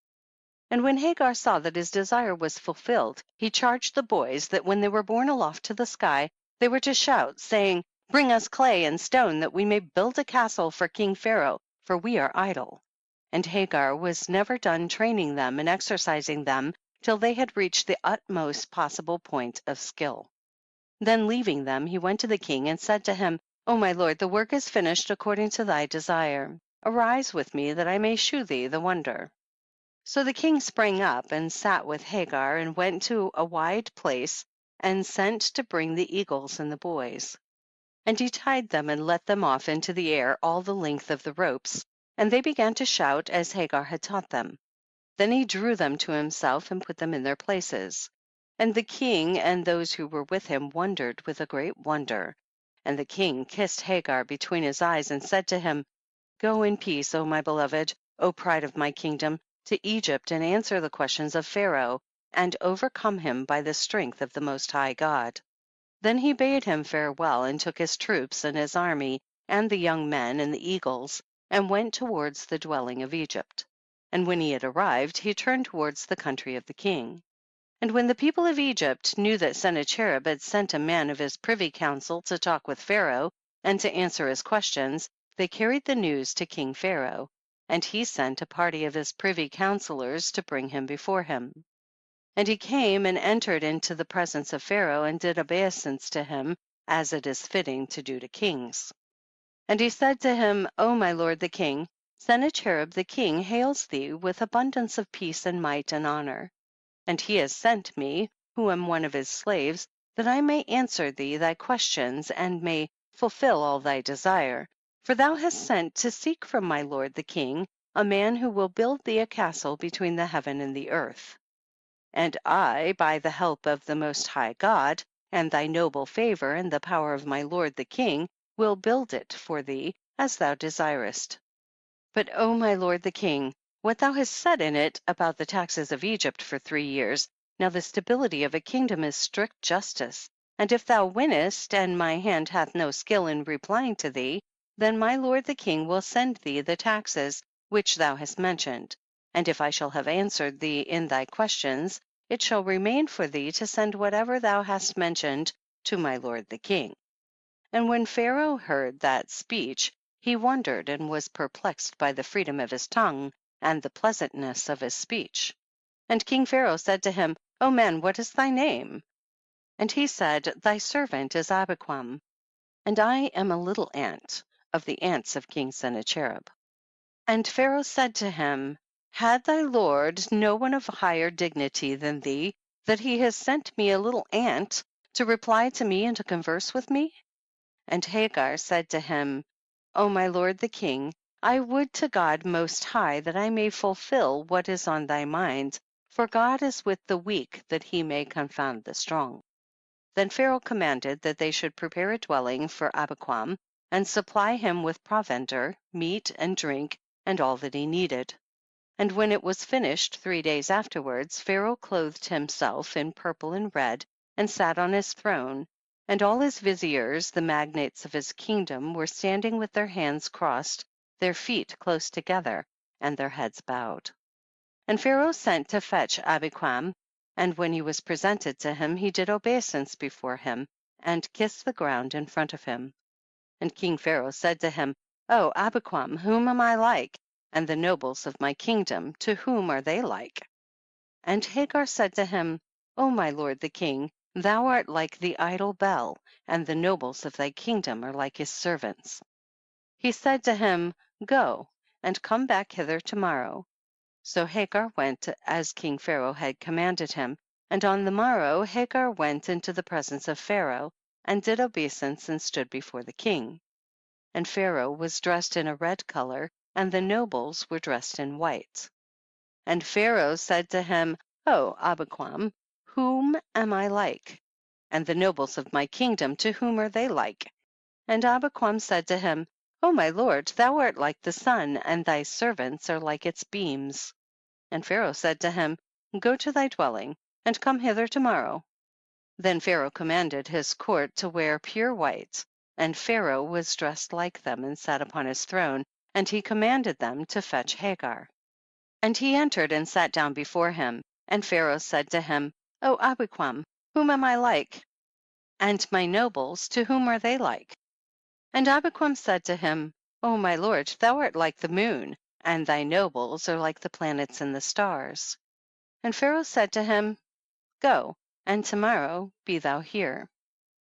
And when Hagar saw that his desire was fulfilled, he charged the boys that when they were borne aloft to the sky, they were to shout, saying, "Bring us clay and stone, that we may build a castle for King Pharaoh, for we are idle." And Hagar was never done training them and exercising them till they had reached the utmost possible point of skill. Then leaving them, he went to the king and said to him, "O my lord, the work is finished according to thy desire. Arise with me, that I may shew thee the wonder." So the king sprang up and sat with Hagar, and went to a wide place, and sent to bring the eagles and the boys. And he tied them and let them off into the air all the length of the ropes, and they began to shout as Hagar had taught them. Then he drew them to himself and put them in their places. And the king and those who were with him wondered with a great wonder. And the king kissed Hagar between his eyes and said to him, "Go in peace, O my beloved, O pride of my kingdom, to Egypt, and answer the questions of Pharaoh, and overcome him by the strength of the Most High God." Then he bade him farewell, and took his troops and his army, and the young men and the eagles, and went towards the dwelling of Egypt. And when he had arrived, he turned towards the country of the king. And when the people of Egypt knew that Sennacherib had sent a man of his privy council to talk with Pharaoh and to answer his questions, they carried the news to King Pharaoh, and he sent a party of his privy counselors to bring him before him. And he came and entered into the presence of Pharaoh, and did obeisance to him, as it is fitting to do to kings. And he said to him, "O my lord the king, Sennacherib the king hails thee with abundance of peace and might and honor. And he has sent me, who am one of his slaves, that I may answer thee thy questions, and may fulfill all thy desire. For thou hast sent to seek from my lord the king a man who will build thee a castle between the heaven and the earth. And I, by the help of the Most High God, and thy noble favor and the power of my lord the king, will build it for thee as thou desirest. But, O my lord the king, what thou hast said in it about the taxes of Egypt for 3 years, now the stability of a kingdom is strict justice. And if thou winnest, and my hand hath no skill in replying to thee, then my lord the king will send thee the taxes which thou hast mentioned. And if I shall have answered thee in thy questions, it shall remain for thee to send whatever thou hast mentioned to my lord the king." And when Pharaoh heard that speech, he wondered and was perplexed by the freedom of his tongue and the pleasantness of his speech. And King Pharaoh said to him, "O man, what is thy name?" And he said, "Thy servant is Abiquam, and I am a little ant of the ants of King Sennacherib." And Pharaoh said to him, "Had thy lord no one of higher dignity than thee, that he has sent me a little ant to reply to me and to converse with me?" And Hagar said to him, "O my lord the king, I would to God most high that I may fulfill what is on thy mind, for God is with the weak that he may confound the strong." Then Pharaoh commanded that they should prepare a dwelling for Abiquam, and supply him with provender, meat and drink, and all that he needed. And when it was finished 3 days afterwards, Pharaoh clothed himself in purple and red, and sat on his throne, and all his viziers, the magnates of his kingdom, were standing with their hands crossed, their feet close together, and their heads bowed. And Pharaoh sent to fetch Abiquam, and when he was presented to him, he did obeisance before him, and kissed the ground in front of him. And King Pharaoh said to him, "O Abiquam, whom am I like? And the nobles of my kingdom, to whom are they like?" And Hagar said to him, "O my lord the king, thou art like the idol Bel, and the nobles of thy kingdom are like his servants." He said to him, "Go, and come back hither tomorrow. So Hagar went as King Pharaoh had commanded him, and on the morrow Hagar went into the presence of Pharaoh, and did obeisance and stood before the king. And Pharaoh was dressed in a red color, and the nobles were dressed in white. And Pharaoh said to him, O Abiquam, whom am I like? And the nobles of my kingdom, to whom are they like? And Abiquam said to him, O my lord, thou art like the sun, and thy servants are like its beams. And Pharaoh said to him, Go to thy dwelling, and come hither tomorrow. Then Pharaoh commanded his court to wear pure white, and Pharaoh was dressed like them and sat upon his throne, and he commanded them to fetch Hagar. And he entered and sat down before him, and Pharaoh said to him, O Abiquam, whom am I like? And my nobles, to whom are they like? And Abiquam said to him, O my lord, thou art like the moon, and thy nobles are like the planets and the stars. And Pharaoh said to him, Go, and tomorrow be thou here.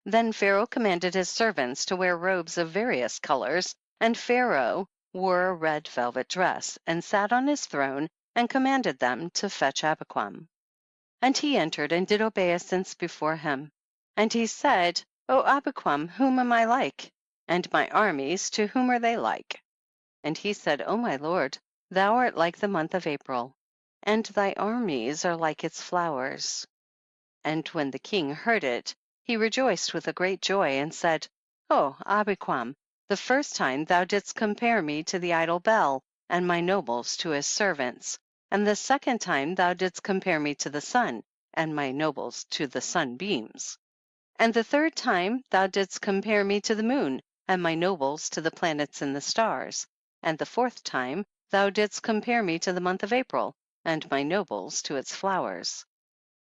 Then Pharaoh commanded his servants to wear robes of various colors, and Pharaoh wore a red velvet dress, and sat on his throne, and commanded them to fetch Abiquam. And he entered and did obeisance before him. And he said, O Abiquam, whom am I like? And my armies, to whom are they like? And he said, O my lord, thou art like the month of April, and thy armies are like its flowers. And when the king heard it, he rejoiced with a great joy, and said, O Abiquam, the first time thou didst compare me to the idol Bel, and my nobles to his servants, and the second time thou didst compare me to the sun, and my nobles to the sunbeams. And the third time thou didst compare me to the moon, and my nobles to the planets and the stars. And the fourth time thou didst compare me to the month of April, and my nobles to its flowers.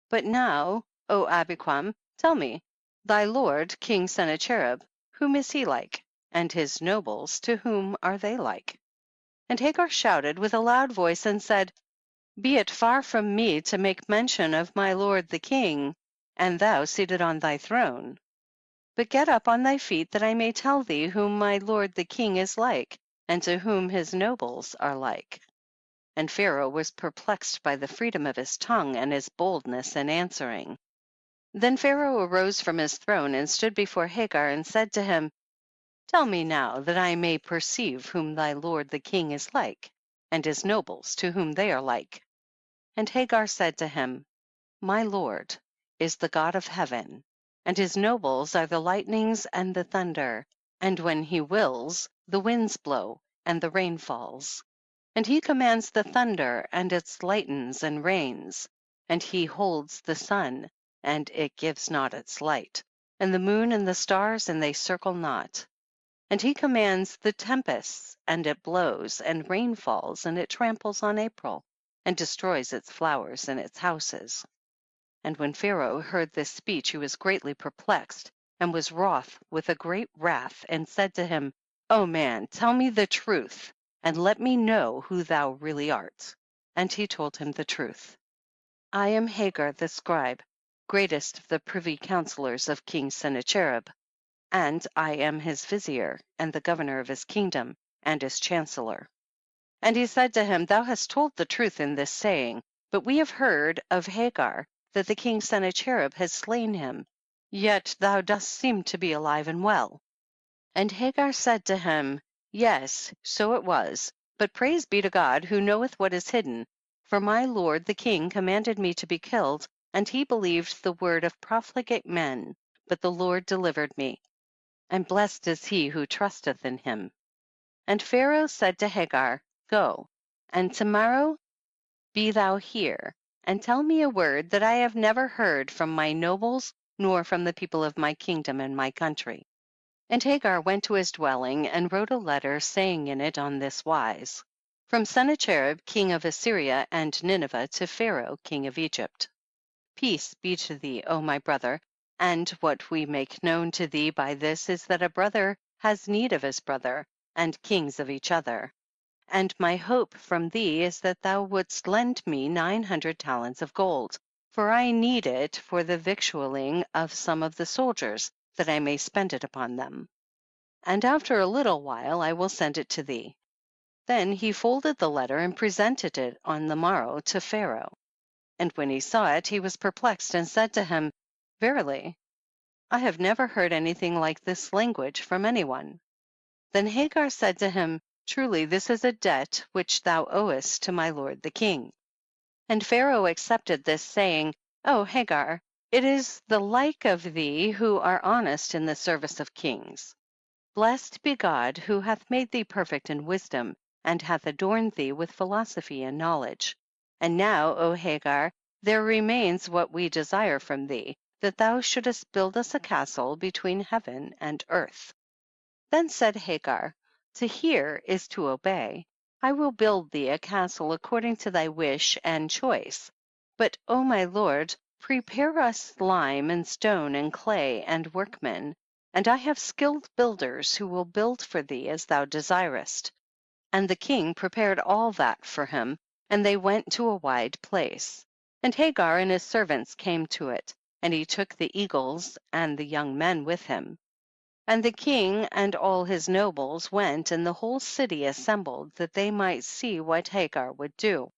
But now, O Abiquam, tell me, thy lord, King Sennacherib, whom is he like? And his nobles, to whom are they like? And Hagar shouted with a loud voice and said, Be it far from me to make mention of my lord the king, and thou seated on thy throne. But get up on thy feet, that I may tell thee whom my lord the king is like, and to whom his nobles are like. And Pharaoh was perplexed by the freedom of his tongue and his boldness in answering. Then Pharaoh arose from his throne and stood before Hagar and said to him, Tell me now, that I may perceive whom thy lord the king is like, and his nobles, to whom they are like. And Hagar said to him, My lord is the God of heaven, and his nobles are the lightnings and the thunder, and when he wills, the winds blow, and the rain falls. And he commands the thunder, and it lightens and rains. And he holds the sun, and it gives not its light, and the moon and the stars, and they circle not. And he commands the tempests, and it blows, and rain falls, and it tramples on April, and destroys its flowers and its houses. And when Pharaoh heard this speech, he was greatly perplexed, and was wroth with a great wrath, and said to him, O man, tell me the truth, and let me know who thou really art. And he told him the truth. I am Hegar the scribe, greatest of the privy counselors of King Sennacherib, and I am his vizier, and the governor of his kingdom, and his chancellor. And he said to him, Thou hast told the truth in this saying, but we have heard of Hagar, that the king Sennacherib has slain him, yet thou dost seem to be alive and well. And Hagar said to him, Yes, so it was, but praise be to God, who knoweth what is hidden. For my lord the king commanded me to be killed, and he believed the word of profligate men, but the Lord delivered me. And blessed is he who trusteth in him. And Pharaoh said to Hagar, Go, and tomorrow be thou here, and tell me a word that I have never heard from my nobles, nor from the people of my kingdom and my country. And Hagar went to his dwelling, and wrote a letter, saying in it on this wise: From Sennacherib king of Assyria and Nineveh to Pharaoh king of Egypt. Peace be to thee, O my brother, and what we make known to thee by this is that a brother has need of his brother, and kings of each other. And my hope from thee is that thou wouldst lend me 900 talents of gold, for I need it for the victualling of some of the soldiers, that I may spend it upon them. And after a little while I will send it to thee. Then he folded the letter and presented it on the morrow to Pharaoh. And when he saw it, he was perplexed and said to him, "Verily, I have never heard anything like this language from anyone." Then Hagar said to him, "Truly, this is a debt which thou owest to my lord the king." And Pharaoh accepted this, saying, "O Hagar, it is the like of thee who are honest in the service of kings. Blessed be God, who hath made thee perfect in wisdom, and hath adorned thee with philosophy and knowledge. And now, O Hagar, there remains what we desire from thee, that thou shouldest build us a castle between heaven and earth." Then said Hagar, "To hear is to obey. I will build thee a castle according to thy wish and choice. But, O my lord, prepare us lime and stone and clay and workmen, and I have skilled builders who will build for thee as thou desirest." And the king prepared all that for him, and they went to a wide place. And Hagar and his servants came to it, and he took the eagles and the young men with him. And the king and all his nobles went, and the whole city assembled, that they might see what Hagar would do.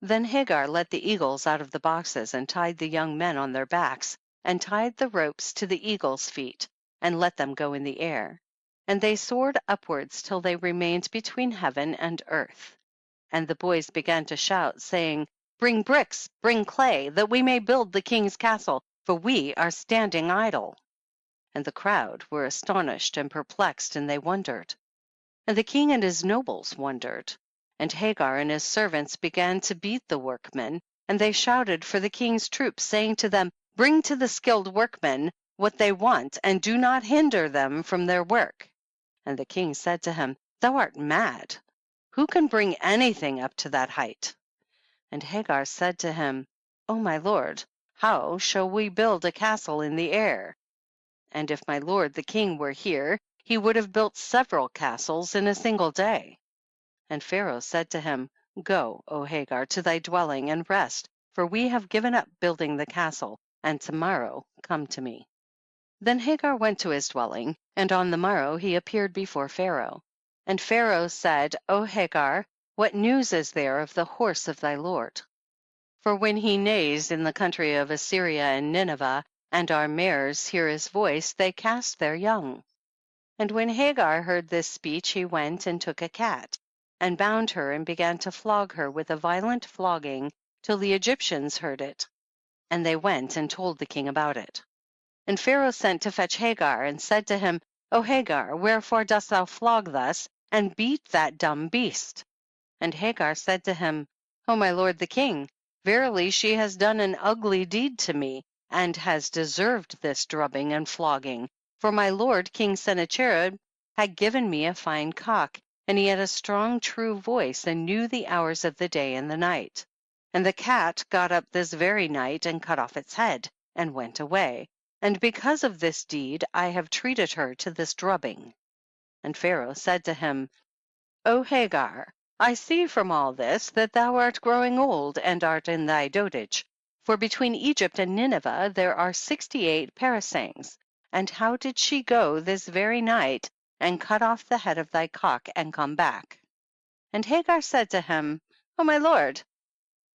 Then Hagar let the eagles out of the boxes, and tied the young men on their backs, and tied the ropes to the eagles' feet, and let them go in the air. And they soared upwards till they remained between heaven and earth. And the boys began to shout, saying, "Bring bricks, bring clay, that we may build the king's castle, for we are standing idle." And the crowd were astonished and perplexed, and they wondered. And the king and his nobles wondered. And Hagar and his servants began to beat the workmen, and they shouted for the king's troops, saying to them, "Bring to the skilled workmen what they want, and do not hinder them from their work." And the king said to him, "Thou art mad. Who can bring anything up to that height?" And Hagar said to him, "O my lord, how shall we build a castle in the air? And if my lord the king were here, he would have built several castles in a single day." And Pharaoh said to him, "Go, O Hagar, to thy dwelling and rest, for we have given up building the castle, and tomorrow come to me." Then Hagar went to his dwelling, and on the morrow he appeared before Pharaoh. And Pharaoh said, "O Hagar, what news is there of the horse of thy lord? For when he neighs in the country of Assyria and Nineveh, and our mares hear his voice, they cast their young." And when Hagar heard this speech, he went and took a cat, and bound her, and began to flog her with a violent flogging, till the Egyptians heard it. And they went and told the king about it. And Pharaoh sent to fetch Hagar, and said to him, "O Hagar, wherefore dost thou flog thus, and beat that dumb beast?" And Hagar said to him, "O my lord the king, verily she has done an ugly deed to me, and has deserved this drubbing and flogging. For my lord King Sennacherib had given me a fine cock, and he had a strong true voice, and knew the hours of the day and the night. And the cat got up this very night, and cut off its head, and went away. And because of this deed I have treated her to this drubbing." And Pharaoh said to him, "O Hagar, I see from all this that thou art growing old, and art in thy dotage. For between Egypt and Nineveh there are 68 parasangs. And how did she go this very night, and cut off the head of thy cock, and come back?" And Hagar said to him, "O my lord,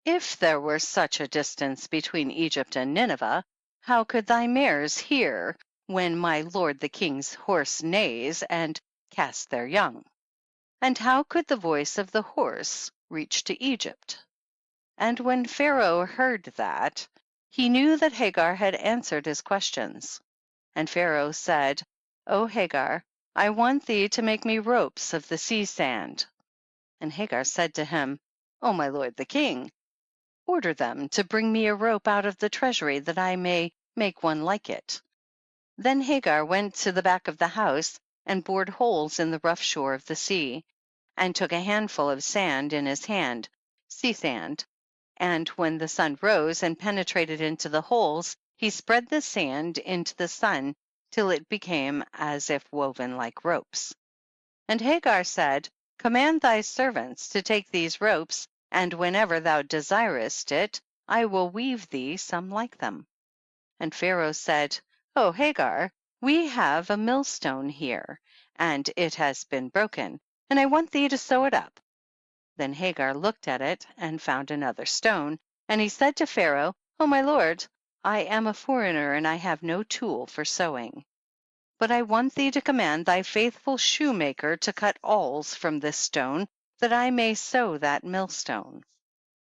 if there were such a distance between Egypt and Nineveh, how could thy mares hear when my lord the king's horse neighs, and cast their young? And how could the voice of the horse reach to Egypt?" And when Pharaoh heard that, he knew that Hagar had answered his questions. And Pharaoh said, "O Hagar, I want thee to make me ropes of the sea sand." And Hagar said to him, "O my lord the king, order them to bring me a rope out of the treasury, that I may make one like it." Then Hagar went to the back of the house, and bored holes in the rough shore of the sea, and took a handful of sand in his hand, sea sand. And when the sun rose and penetrated into the holes, he spread the sand into the sun till it became as if woven like ropes. And Hagar said, "Command thy servants to take these ropes, and whenever thou desirest it, I will weave thee some like them." And Pharaoh said, "O Hagar, we have a millstone here, and it has been broken, and I want thee to sew it up." Then Hagar looked at it and found another stone, and he said to Pharaoh, "O my lord, I am a foreigner and I have no tool for sewing. But I want thee to command thy faithful shoemaker to cut awls from this stone, that I may sew that millstone."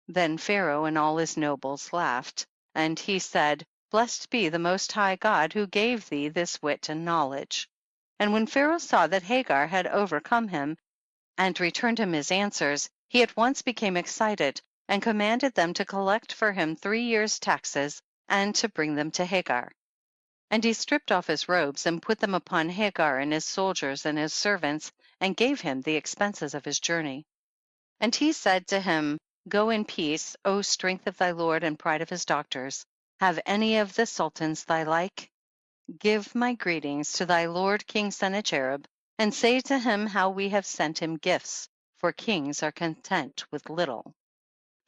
Then Pharaoh and all his nobles laughed, and he said, "Blessed be the Most High God who gave thee this wit and knowledge." And when Pharaoh saw that Hagar had overcome him and returned him his answers, he at once became excited and commanded them to collect for him 3 years' taxes and to bring them to Hagar. And he stripped off his robes and put them upon Hagar and his soldiers and his servants, and gave him the expenses of his journey. And he said to him, "Go in peace, O strength of thy Lord and pride of his doctors. Have any of the sultans thy like? Give my greetings to thy Lord King Sennacherib, and say to him how we have sent him gifts, for kings are content with little."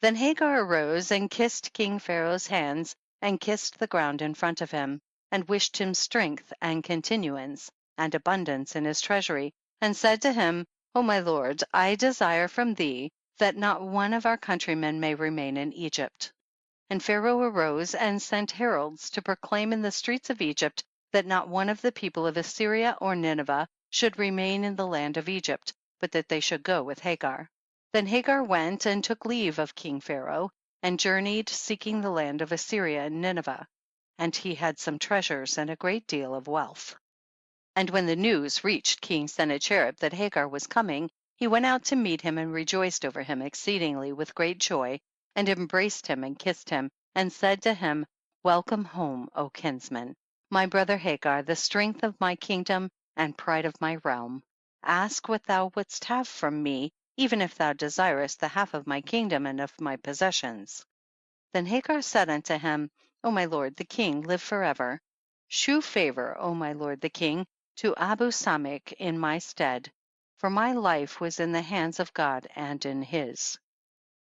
Then Hagar arose and kissed King Pharaoh's hands, and kissed the ground in front of him, and wished him strength and continuance, and abundance in his treasury, and said to him, "O my lord, I desire from thee that not one of our countrymen may remain in Egypt." And Pharaoh arose and sent heralds to proclaim in the streets of Egypt that not one of the people of Assyria or Nineveh should remain in the land of Egypt, but that they should go with Hagar. Then Hagar went and took leave of King Pharaoh, and journeyed seeking the land of Assyria and Nineveh. And he had some treasures and a great deal of wealth. And when the news reached King Sennacherib that Hagar was coming, he went out to meet him and rejoiced over him exceedingly with great joy, and embraced him and kissed him, and said to him, "Welcome home, O kinsman, my brother Hagar, the strength of my kingdom and pride of my realm. Ask what thou wouldst have from me, even if thou desirest the half of my kingdom and of my possessions." Then Hagar said unto him, "O my lord the king, live forever. Shew favor, O my lord the king, to Abu Samik in my stead, for my life was in the hands of God and in his."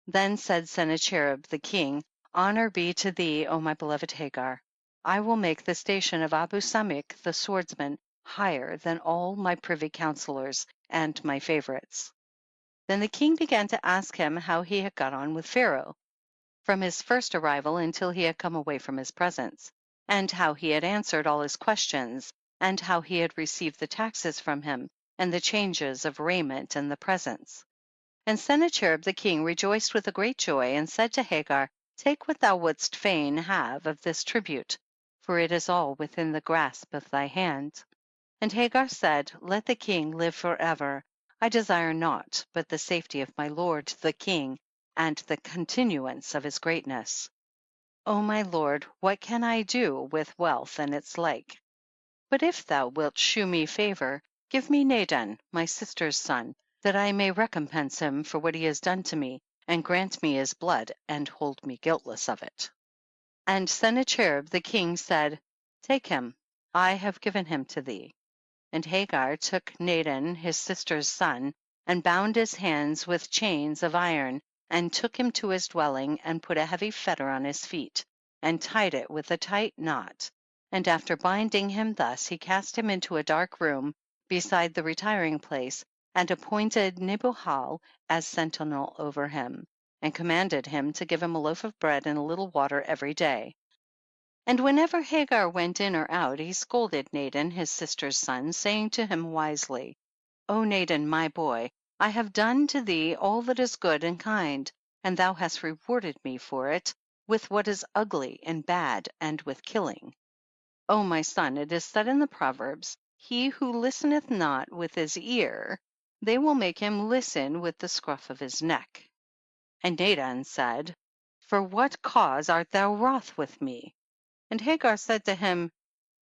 Then said Sennacherib the king, "Honor be to thee, O my beloved Hagar. I will make the station of Abu Samik the swordsman higher than all my privy counselors and my favorites." Then the king began to ask him how he had got on with Pharaoh, from his first arrival until he had come away from his presence, and how he had answered all his questions, and how he had received the taxes from him, and the changes of raiment and the presents. And Sennacherib the king rejoiced with a great joy, and said to Hagar, "Take what thou wouldst fain have of this tribute, for it is all within the grasp of thy hand." And Hagar said, "Let the king live forever. I desire naught but the safety of my lord the king, and the continuance of his greatness. O my lord, what can I do with wealth and its like? But if thou wilt shew me favor, give me Naden, my sister's son, that I may recompense him for what he has done to me, and grant me his blood, and hold me guiltless of it." And Sennacherib the king said, "Take him, I have given him to thee." And Hagar took Naden his sister's son, and bound his hands with chains of iron, and took him to his dwelling, and put a heavy fetter on his feet, and tied it with a tight knot. And after binding him thus, he cast him into a dark room beside the retiring place, and appointed Nebuhal as sentinel over him, and commanded him to give him a loaf of bread and a little water every day. And whenever Hagar went in or out, he scolded Naden his sister's son, saying to him wisely, "O Naden, my boy, I have done to thee all that is good and kind, and thou hast rewarded me for it with what is ugly and bad, and with killing. O my son, it is said in the Proverbs, he who listeneth not with his ear, they will make him listen with the scruff of his neck." And Naden said, "For what cause art thou wroth with me?" And Hagar said to him,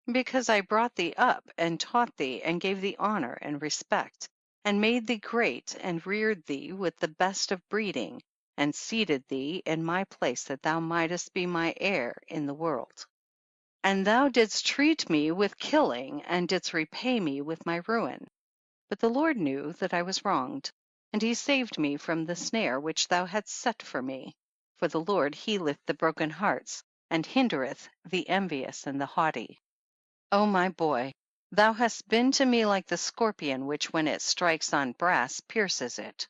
"Because I brought thee up, and taught thee, and gave thee honor and respect, and made thee great, and reared thee with the best of breeding, and seated thee in my place that thou mightest be my heir in the world. And thou didst treat me with killing, and didst repay me with my ruin. But the Lord knew that I was wronged, and he saved me from the snare which thou hadst set for me. For the Lord healeth the broken hearts, and hindereth the envious and the haughty. O my boy, Thou hast been to me like the scorpion which when it strikes on brass pierces it.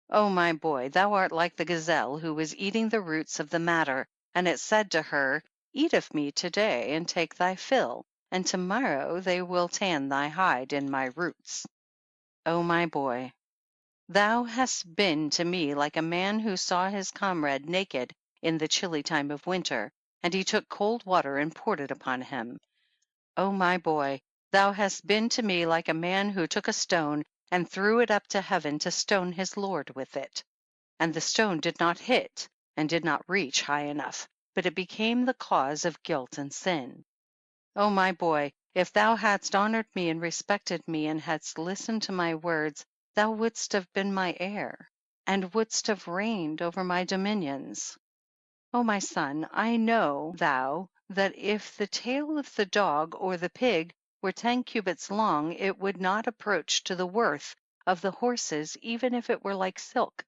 O my boy, thou art like the gazelle who was eating the roots of the madder, and it said to her, Eat of me today and take thy fill, and tomorrow they will tan thy hide in my roots. O my boy, thou hast been to me like a man who saw his comrade naked in the chilly time of winter, and he took cold water and poured it upon him. O my boy, thou hast been to me like a man who took a stone and threw it up to heaven to stone his Lord with it. And the stone did not hit and did not reach high enough, but it became the cause of guilt and sin. O my boy, if thou hadst honored me and respected me and hadst listened to my words, thou wouldst have been my heir, and wouldst have reigned over my dominions. O my son, I know thou that if the tail of the dog or the pig were 10 cubits long, it would not approach to the worth of the horses, even if it were like silk.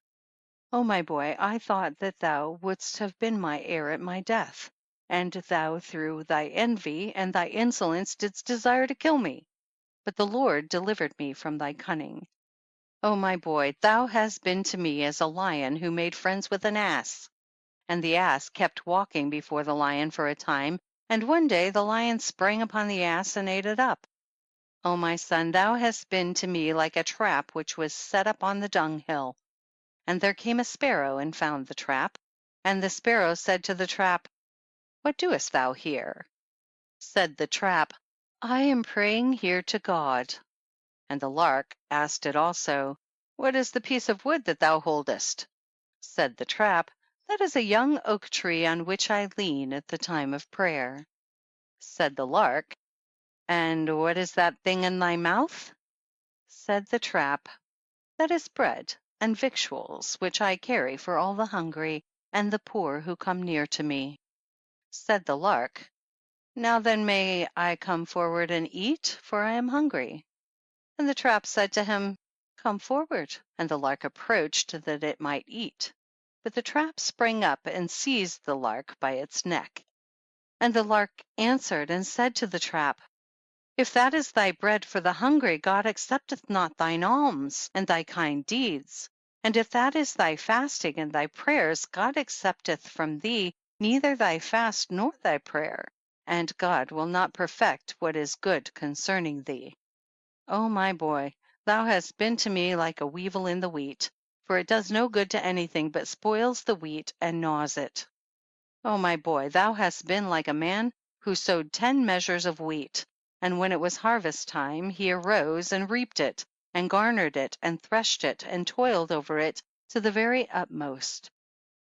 O my boy, I thought that thou wouldst have been my heir at my death, and thou through thy envy and thy insolence didst desire to kill me. But the Lord delivered me from thy cunning. O my boy, thou hast been to me as a lion who made friends with an ass. And the ass kept walking before the lion for a time, and one day the lion sprang upon the ass and ate it up. O my son, thou hast been to me like a trap which was set up on the dunghill. And there came a sparrow and found the trap. And the sparrow said to the trap, What doest thou here? Said the trap, I am praying here to God. And the lark asked it also, What is the piece of wood that thou holdest? Said the trap, That is a young oak tree on which I lean at the time of prayer. Said the lark, And what is that thing in thy mouth? Said the trap, That is bread and victuals, which I carry for all the hungry and the poor who come near to me. Said the lark, Now then may I come forward and eat, for I am hungry. And the trap said to him, Come forward. And the lark approached that it might eat. But the trap sprang up and seized the lark by its neck. And the lark answered and said to the trap, If that is thy bread for the hungry, God accepteth not thine alms and thy kind deeds. And if that is thy fasting and thy prayers, God accepteth from thee neither thy fast nor thy prayer, and God will not perfect what is good concerning thee. O my boy, thou hast been to me like a weevil in the wheat, for it does no good to anything but spoils the wheat and gnaws it. O my boy, thou hast been like a man who sowed 10 measures of wheat, and when it was harvest time, he arose and reaped it, and garnered it, and threshed it, and toiled over it to the very utmost.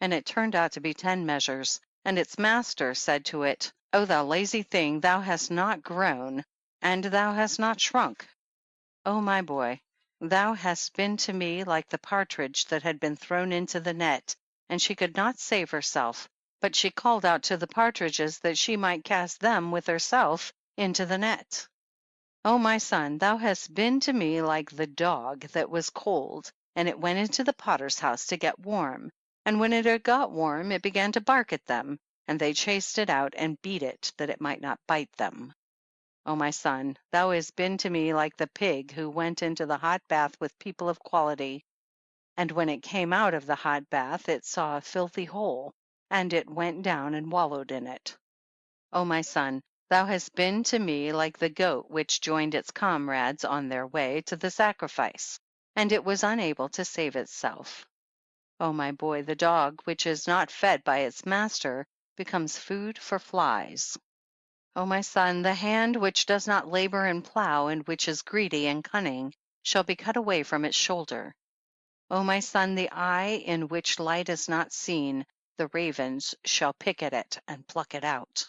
And it turned out to be 10 measures. And its master said to it, O thou lazy thing, thou hast not grown, and thou hast not shrunk. O my boy, thou hast been to me like the partridge that had been thrown into the net, and she could not save herself, but she called out to the partridges that she might cast them with herself into the net. O my son, thou hast been to me like the dog that was cold, and it went into the potter's house to get warm, and when it had got warm, it began to bark at them, and they chased it out and beat it that it might not bite them. O my son, thou hast been to me like the pig who went into the hot bath with people of quality, and when it came out of the hot bath it saw a filthy hole, and it went down and wallowed in it. O my son, thou hast been to me like the goat which joined its comrades on their way to the sacrifice, and it was unable to save itself. O my boy, the dog which is not fed by its master becomes food for flies. O my son, the hand which does not labor and plow, and which is greedy and cunning, shall be cut away from its shoulder. O my son, the eye in which light is not seen, the ravens shall pick at it and pluck it out.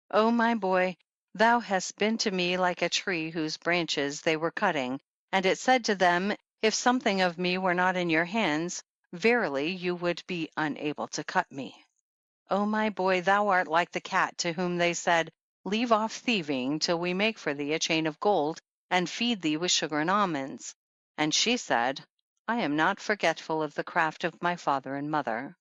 O my boy, thou hast been to me like a tree whose branches they were cutting, and it said to them, If something of me were not in your hands, verily you would be unable to cut me. O my boy, thou art like the cat to whom they said, Leave off thieving till we make for thee a chain of gold, and feed thee with sugar and almonds. And she said, I am not forgetful of the craft of my father and mother.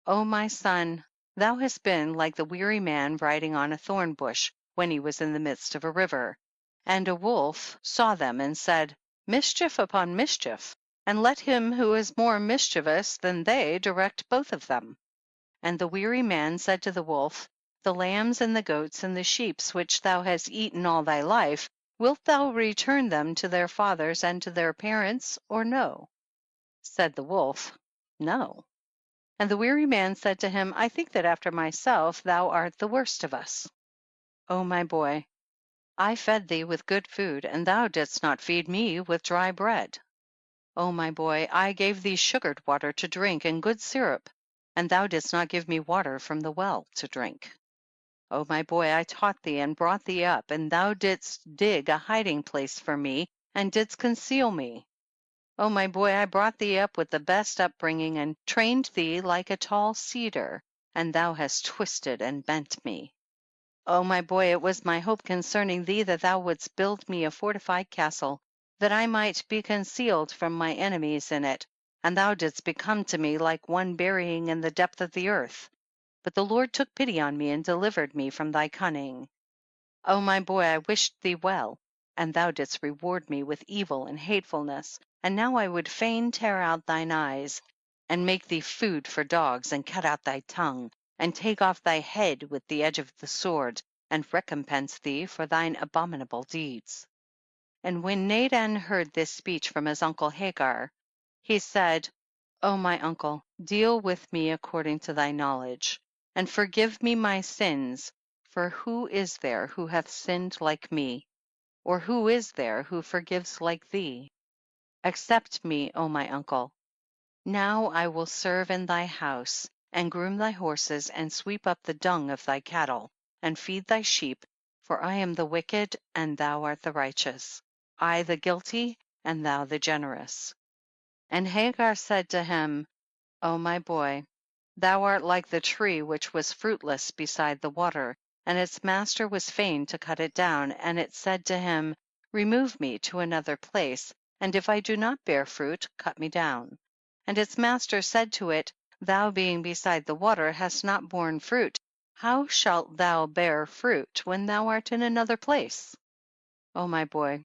O my son, thou hast been like the weary man riding on a thorn bush when he was in the midst of a river. And a wolf saw them and said, Mischief upon mischief, and let him who is more mischievous than they direct both of them. And the weary man said to the wolf, The lambs and the goats and the sheep which thou hast eaten all thy life, wilt thou return them to their fathers and to their parents, or no? Said the wolf, No. And the weary man said to him, I think that after myself thou art the worst of us. O my boy, I fed thee with good food, and thou didst not feed me with dry bread. O my boy, I gave thee sugared water to drink and good syrup, and thou didst not give me water from the well to drink. O my boy, I taught thee and brought thee up, and thou didst dig a hiding place for me, and didst conceal me. O my boy, I brought thee up with the best upbringing, and trained thee like a tall cedar, and thou hast twisted and bent me. O my boy, it was my hope concerning thee that thou wouldst build me a fortified castle, that I might be concealed from my enemies in it, and thou didst become to me like one burying in the depth of the earth. But the Lord took pity on me and delivered me from thy cunning. O my boy, I wished thee well, and thou didst reward me with evil and hatefulness, and now I would fain tear out thine eyes, and make thee food for dogs, and cut out thy tongue, and take off thy head with the edge of the sword, and recompense thee for thine abominable deeds. And when Naden heard this speech from his uncle Hegar, he said, O my uncle, deal with me according to thy knowledge, and forgive me my sins, for who is there who hath sinned like me? Or who is there who forgives like thee? Accept me, O my uncle. Now I will serve in thy house, and groom thy horses, and sweep up the dung of thy cattle, and feed thy sheep, for I am the wicked, and thou art the righteous, I the guilty, and thou the generous. And Hagar said to him, O my boy, thou art like the tree which was fruitless beside the water, and its master was fain to cut it down, and it said to him, Remove me to another place, and if I do not bear fruit, cut me down. And its master said to it, Thou being beside the water hast not borne fruit, how shalt thou bear fruit when thou art in another place? O my boy,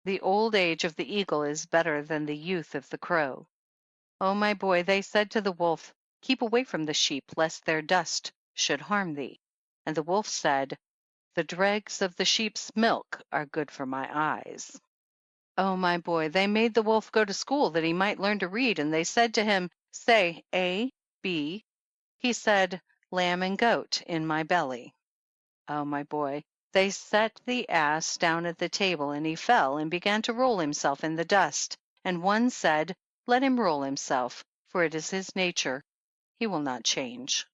the old age of the eagle is better than the youth of the crow. O my boy, they said to the wolf, Keep away from the sheep, lest their dust should harm thee. And the wolf said, The dregs of the sheep's milk are good for my eyes. O my boy, they made the wolf go to school that he might learn to read, and they said to him, Say A, B. He said, Lamb and goat in my belly. O my boy, they set the ass down at the table, and he fell and began to roll himself in the dust. And one said, Let him roll himself, for it is his nature, he will not change.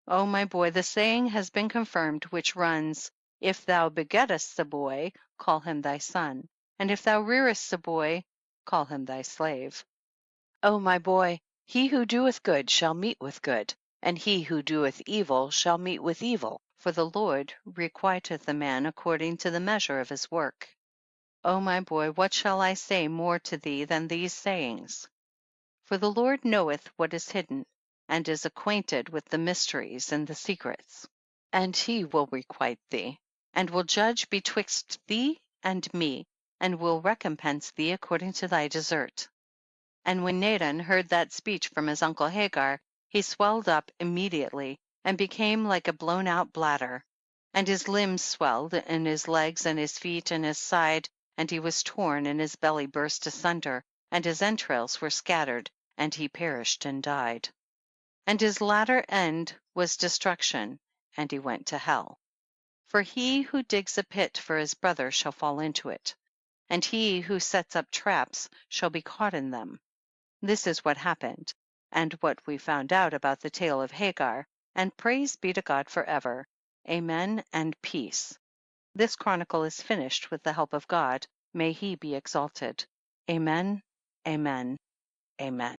O my boy, the saying has been confirmed which runs, If thou begettest a boy, call him thy son, and if thou rearest a boy, call him thy slave. O my boy, he who doeth good shall meet with good, and he who doeth evil shall meet with evil, for the Lord requiteth a man according to the measure of his work. O my boy, what shall I say more to thee than these sayings? For the Lord knoweth what is hidden, and is acquainted with the mysteries and the secrets. And he will requite thee, and will judge betwixt thee and me, and will recompense thee according to thy desert. And when Naden heard that speech from his uncle Hagar, he swelled up immediately, and became like a blown out bladder. And his limbs swelled, and his legs, and his feet, and his side, and he was torn, and his belly burst asunder, and his entrails were scattered, and he perished and died. And his latter end was destruction, and he went to hell. For he who digs a pit for his brother shall fall into it, and he who sets up traps shall be caught in them. This is what happened, and what we found out about the tale of Hagar, and praise be to God forever. Amen and peace. This chronicle is finished with the help of God. May he be exalted. Amen, amen, amen.